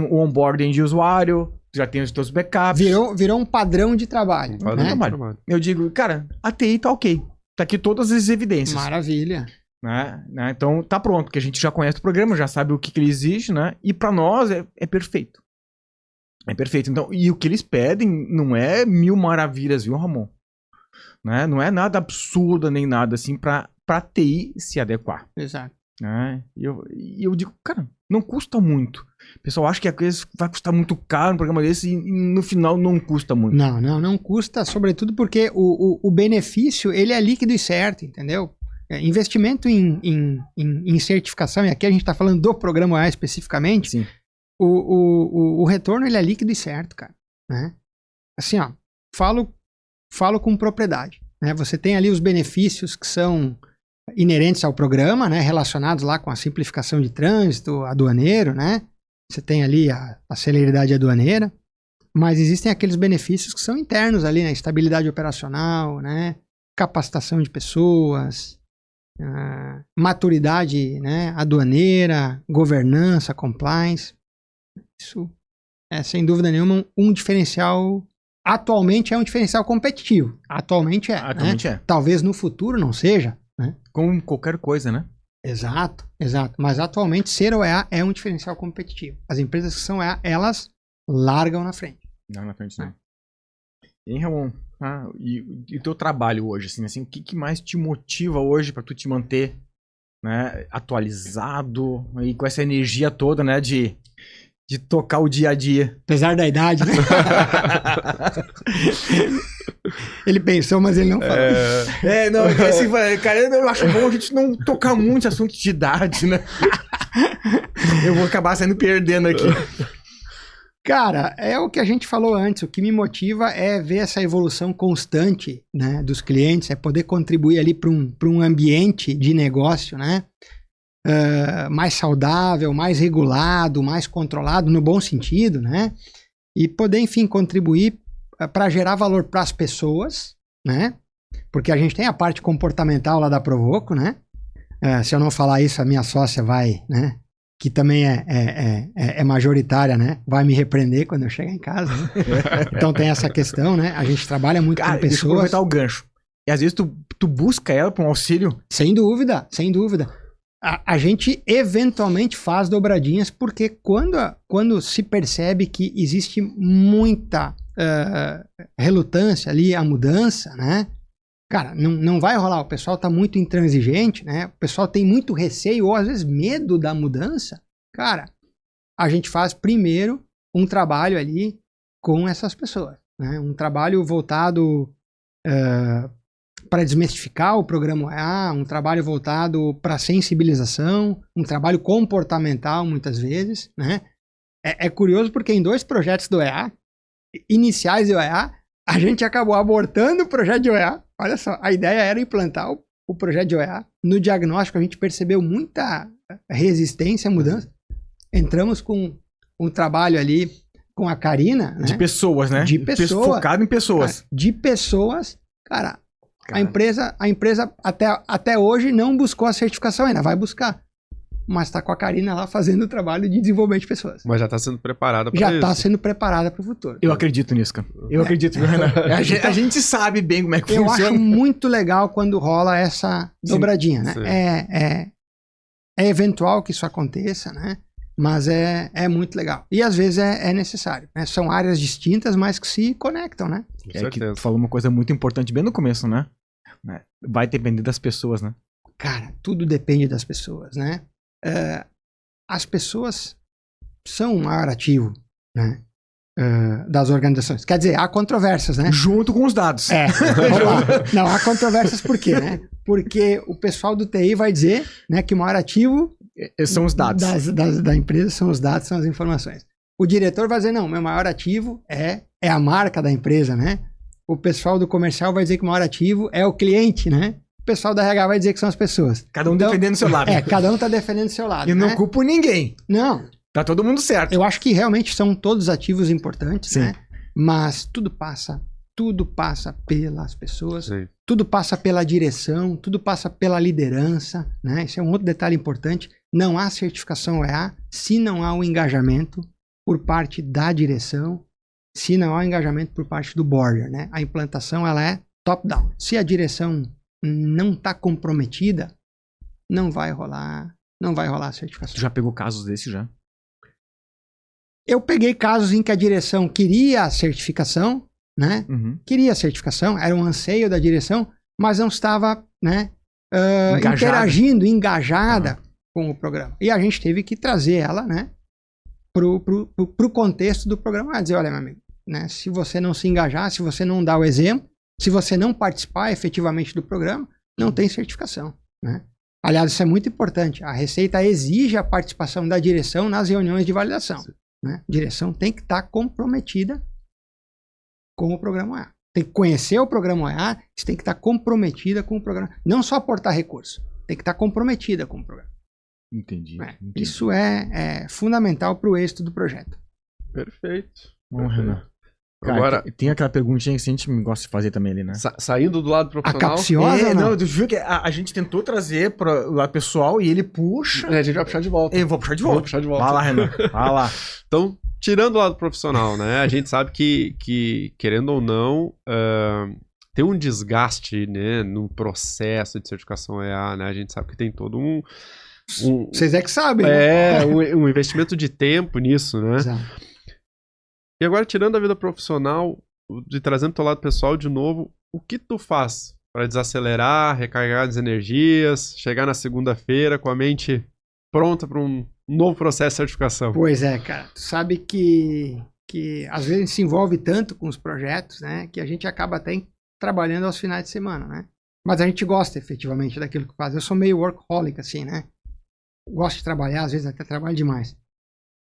S1: o onboarding de usuário, já tem os teus backups.
S3: Virou um padrão de trabalho.
S1: Trabalho. Eu digo, cara, a TI tá ok. Tá aqui todas as evidências.
S3: Maravilha.
S1: Né? Então tá pronto, que a gente já conhece o programa, já sabe o que ele exige, né? E pra nós é perfeito. É perfeito. Então, e o que eles pedem não é 1000 maravilhas, viu, Ramon? Né? Não é nada absurdo nem nada assim pra TI se adequar.
S3: Exato.
S1: Né? E eu digo, cara, não custa muito. O pessoal acha que a coisa vai custar muito caro um programa desse e no final não custa muito.
S3: Não custa, sobretudo porque o benefício, ele é líquido e certo, entendeu? Investimento em certificação, e aqui a gente está falando do programa OEA especificamente,
S1: sim,
S3: o retorno ele é líquido e certo, cara. Né? Assim, ó, falo com propriedade. né? Você tem ali os benefícios que são inerentes ao programa, né? Relacionados lá com a simplificação de trânsito, aduaneiro, né? Você tem ali a celeridade aduaneira, mas existem aqueles benefícios que são internos ali, né? Estabilidade operacional, né? Capacitação de pessoas, maturidade, né? Aduaneira, governança, compliance. Isso é, sem dúvida nenhuma, um diferencial. Atualmente é um diferencial competitivo. Atualmente é.
S1: Atualmente é.
S3: Talvez no futuro não seja, né?
S1: Com qualquer coisa, né?
S3: Exato, exato. Mas atualmente ser OEA é um diferencial competitivo. As empresas que são OEA, elas largam na frente.
S1: Não, na frente não. E Ramon, e o teu trabalho hoje, assim, o que mais te motiva hoje para tu te manter, né, atualizado e com essa energia toda, né, de tocar o dia a dia?
S3: Apesar da idade, né? Ele pensou, mas ele não falou.
S1: Não, assim, cara, eu acho bom a gente não tocar muito assunto de idade, né? Eu vou acabar saindo perdendo aqui.
S3: Cara, é o que a gente falou antes. O que me motiva é ver essa evolução constante, né, dos clientes, é poder contribuir ali para um ambiente de negócio, né? Mais saudável, mais regulado, mais controlado, no bom sentido, né? E poder, enfim, contribuir para gerar valor para as pessoas, né? Porque a gente tem a parte comportamental lá da Provoco, né? Se eu não falar isso, a minha sócia vai, né? Que também é majoritária, né? Vai me repreender quando eu chegar em casa, né? Então tem essa questão, né? A gente trabalha muito com pessoas.
S1: Deixa eu aproveitar o gancho. E às vezes tu busca ela para um auxílio?
S3: Sem dúvida, sem dúvida. A gente eventualmente faz dobradinhas, porque quando se percebe que existe muita relutância ali à mudança, né? Cara, não vai rolar. O pessoal tá muito intransigente, né? O pessoal tem muito receio ou às vezes medo da mudança. Cara, a gente faz primeiro um trabalho ali com essas pessoas, né? Um trabalho voltado para desmistificar o programa OEA, um trabalho voltado para sensibilização, um trabalho comportamental muitas vezes, né? É curioso porque em 2 projetos do OEA, iniciais do OEA, a gente acabou abortando o projeto de OEA. Olha só, a ideia era implantar o projeto de OEA. No diagnóstico a gente percebeu muita resistência à mudança. Entramos com um trabalho ali com a Karina, né?
S1: De pessoas, né?
S3: De pessoas.
S1: Focado em pessoas.
S3: Cara, de pessoas. Cara, a empresa até hoje não buscou a certificação ainda, vai buscar. Mas está com a Karina lá fazendo o trabalho de desenvolvimento de pessoas.
S2: Mas já está sendo preparada para isso.
S3: Já está sendo preparada para o futuro.
S1: Eu acredito nisso, cara. Eu acredito, viu, Renan? A gente sabe bem como é que funciona.
S3: Eu acho muito legal quando rola essa dobradinha, né? Sim. É eventual que isso aconteça, né? Mas é muito legal. E às vezes é necessário, né? São áreas distintas, mas que se conectam, né?
S1: Que tu falou uma coisa muito importante bem no começo, né? Vai depender das pessoas, né?
S3: Cara, tudo depende das pessoas, né? As pessoas são o maior ativo, né, das organizações. Quer dizer, há controvérsias, né?
S1: Junto com os dados.
S3: Vamos lá. Não, há controvérsias por quê, né? Porque o pessoal do TI vai dizer, né, que o maior ativo
S1: são os dados.
S3: Da empresa são os dados, são as informações. O diretor vai dizer, não, meu maior ativo é a marca da empresa, né? O pessoal do comercial vai dizer que o maior ativo é o cliente, né? O pessoal da RH vai dizer que são as pessoas.
S1: Cada um defendendo o seu lado.
S3: Cada um tá defendendo o seu lado.
S1: E não culpo ninguém.
S3: Não.
S1: Tá todo mundo certo.
S3: Eu acho que realmente são todos ativos importantes,
S1: sim,
S3: né? Mas tudo passa pelas pessoas,
S2: sim,
S3: tudo passa pela direção, tudo passa pela liderança, né? Esse é um outro detalhe importante. Não há certificação OEA se não há o engajamento por parte da direção, se não há o engajamento por parte do board, né? A implantação, ela é top-down. Se a direção não está comprometida, não vai rolar a certificação.
S1: Tu já pegou casos desses já?
S3: Eu peguei casos em que a direção queria a certificação, né? Queria a certificação, era um anseio da direção, mas não estava, né, engajada com o programa. E a gente teve que trazer ela, né, pro contexto do programa. Dizer, olha, meu amigo, né, se você não se engajar, se você não dá o exemplo, se você não participar efetivamente do programa, não tem certificação, né? Aliás, isso é muito importante. A Receita exige a participação da direção nas reuniões de validação, né? A direção tem que estar comprometida com o programa OEA. tem que conhecer o programa OEA, você tem que estar comprometida com o programa. Não só aportar recurso, tem que estar comprometida com o programa.
S1: Entendi.
S3: Isso é fundamental para o êxito do projeto.
S2: Perfeito.
S1: Bom, Renan. Cara, agora, tem aquela perguntinha que a gente gosta de fazer também ali, né?
S2: Saindo do lado profissional.
S3: A capciosa,
S1: não, tu viu que a gente tentou trazer para o lado pessoal e ele puxa.
S2: A gente vai puxar de volta.
S1: Eu vou puxar de volta. Vai lá, Renan. Vai lá.
S2: Então, tirando o lado profissional, né? A gente sabe que querendo ou não, tem um desgaste, né, no processo de certificação EA, né? A gente sabe que tem todo
S3: vocês é que sabem,
S2: né? Um investimento de tempo nisso, né?
S3: Exato.
S2: E agora, tirando a vida profissional, de trazendo o teu lado pessoal de novo, o que tu faz para desacelerar, recarregar as energias, chegar na segunda-feira com a mente pronta para um novo processo de certificação?
S3: Pois é, cara. Tu sabe que às vezes se envolve tanto com os projetos, né, que a gente acaba até trabalhando aos finais de semana, né? Mas a gente gosta efetivamente daquilo que faz. Eu sou meio workaholic, assim, né? Gosto de trabalhar, às vezes até trabalho demais.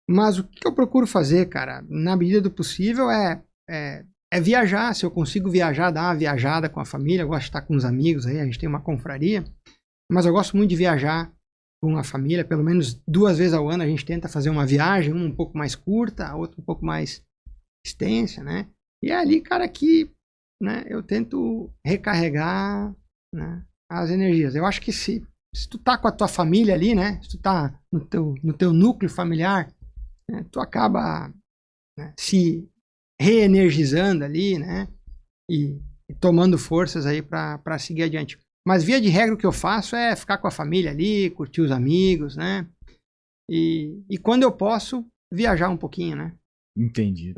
S3: Mas o que eu procuro fazer, cara, na medida do possível, é viajar. Se eu consigo viajar, dar uma viajada com a família. Eu gosto de estar com os amigos aí, a gente tem uma confraria. Mas eu gosto muito de viajar com a família. Pelo menos 2 vezes ao ano a gente tenta fazer uma viagem, uma um pouco mais curta, a outra um pouco mais extensa, né? E é ali, cara, que, né, eu tento recarregar, né, as energias. Eu acho que se tu tá com a tua família ali, né? Se tu tá no teu núcleo familiar, né, tu acaba, né, se reenergizando ali, né? E tomando forças aí para seguir adiante. Mas via de regra o que eu faço é ficar com a família ali, curtir os amigos, né? E quando eu posso, viajar um pouquinho, né?
S1: Entendi.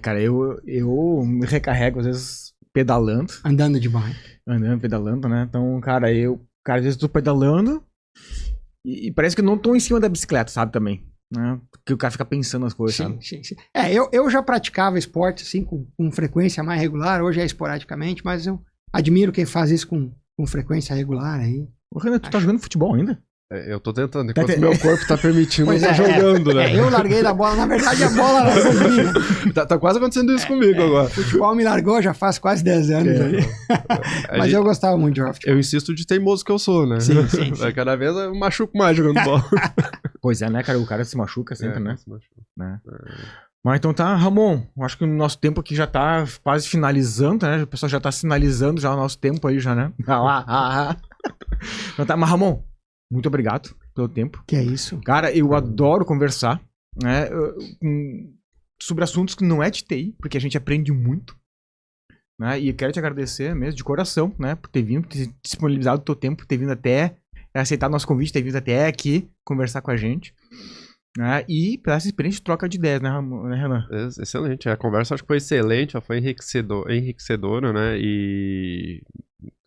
S1: Cara, eu me recarrego às vezes pedalando.
S3: Andando de bike.
S1: Andando, pedalando, né? Então, cara, às vezes tô pedalando e parece que eu não tô em cima da bicicleta, sabe, também. Né? Porque o cara fica pensando nas coisas, sabe?
S3: Sim. Eu já praticava esporte, assim, com frequência mais regular, hoje é esporadicamente, mas eu admiro quem faz isso com frequência regular aí.
S1: Ô, Renan, tu tá jogando futebol ainda?
S2: Eu tô tentando, enquanto meu corpo tá permitindo, eu tô jogando, né?
S3: Eu larguei da bola, na verdade a bola largou comigo.
S2: Tá quase acontecendo isso comigo agora.
S3: O futebol me largou já faz quase 10 anos aí. Mas eu gostava muito de jogar futebol.
S2: Eu insisto de teimoso que eu sou, né?
S3: Sim.
S2: Cada vez eu machuco mais jogando bola.
S1: Pois é, né, cara? O cara se machuca sempre, né?
S2: Se machuca.
S1: Né? Mas então tá, Ramon, eu acho que o nosso tempo aqui já tá quase finalizando, né? O pessoal já tá sinalizando já o nosso tempo aí já, né? Então tá, mas Ramon, muito obrigado pelo tempo.
S3: Que é isso.
S1: Cara, eu adoro conversar, né, sobre assuntos que não é de TI, porque a gente aprende muito, né? E eu quero te agradecer mesmo, de coração, né? Por ter vindo, por ter disponibilizado o teu tempo, por ter vindo até aceitar nosso convite, ter vindo até aqui conversar com a gente. E pela essa experiência de troca de ideias, né, Renan?
S2: Excelente. A conversa acho que foi excelente, foi enriquecedora, né? E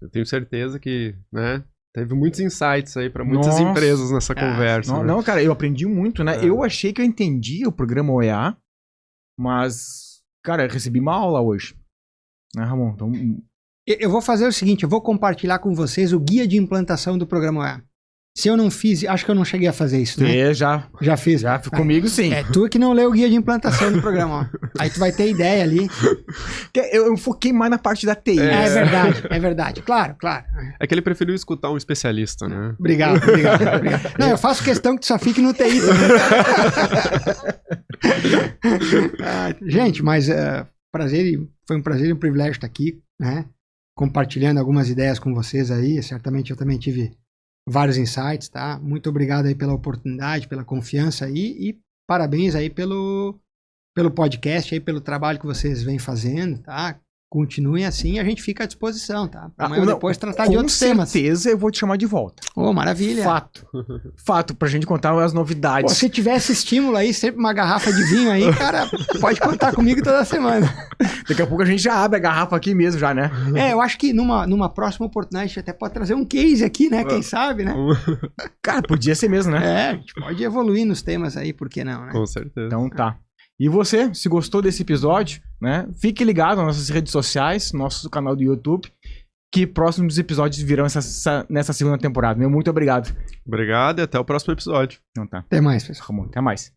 S2: eu tenho certeza que, né, teve muitos insights aí para muitas empresas nessa conversa.
S1: Não, cara, eu aprendi muito, né? Eu achei que eu entendia o programa OEA, mas, cara, eu recebi uma aula hoje. Né, Ramon? Então...
S3: Eu vou fazer o seguinte, eu vou compartilhar com vocês o guia de implantação do programa OEA. Se eu não fiz, acho que eu não cheguei a fazer isso, né?
S1: Já
S3: fiz.
S1: Já, comigo sim.
S3: É tu que não leu o guia de implantação do programa, ó. Aí tu vai ter ideia ali.
S1: Eu foquei mais na parte da TI.
S3: É verdade. Claro.
S2: É que ele preferiu escutar um especialista, né?
S3: Obrigado. Não, eu faço questão que tu só fique no TI também. Gente, mas foi um prazer e um privilégio estar aqui, né? Compartilhando algumas ideias com vocês aí. Certamente eu também tive vários insights, tá? Muito obrigado aí pela oportunidade, pela confiança aí e parabéns aí pelo podcast aí, pelo trabalho que vocês vêm fazendo, tá? Continuem assim, a gente fica à disposição, tá? Amanhã depois tratar de outros temas.
S1: Com certeza eu vou te chamar de volta.
S3: Maravilha.
S1: Fato, pra gente contar as novidades.
S3: Se tivesse estímulo aí, sempre uma garrafa de vinho aí, cara, pode contar comigo toda semana.
S1: Daqui a pouco a gente já abre a garrafa aqui mesmo já, né?
S3: Eu acho que numa próxima oportunidade a gente até pode trazer um case aqui, né? Quem sabe, né?
S1: Cara, podia ser mesmo, né?
S3: A gente pode evoluir nos temas aí, por que não, né?
S2: Com certeza.
S1: Então tá. E você, se gostou desse episódio, né? Fique ligado nas nossas redes sociais, nosso canal do YouTube, que próximos episódios virão nessa segunda temporada. Meu muito obrigado.
S2: Obrigado e até o próximo episódio.
S1: Então tá.
S3: Até mais, pessoal.
S1: Até mais.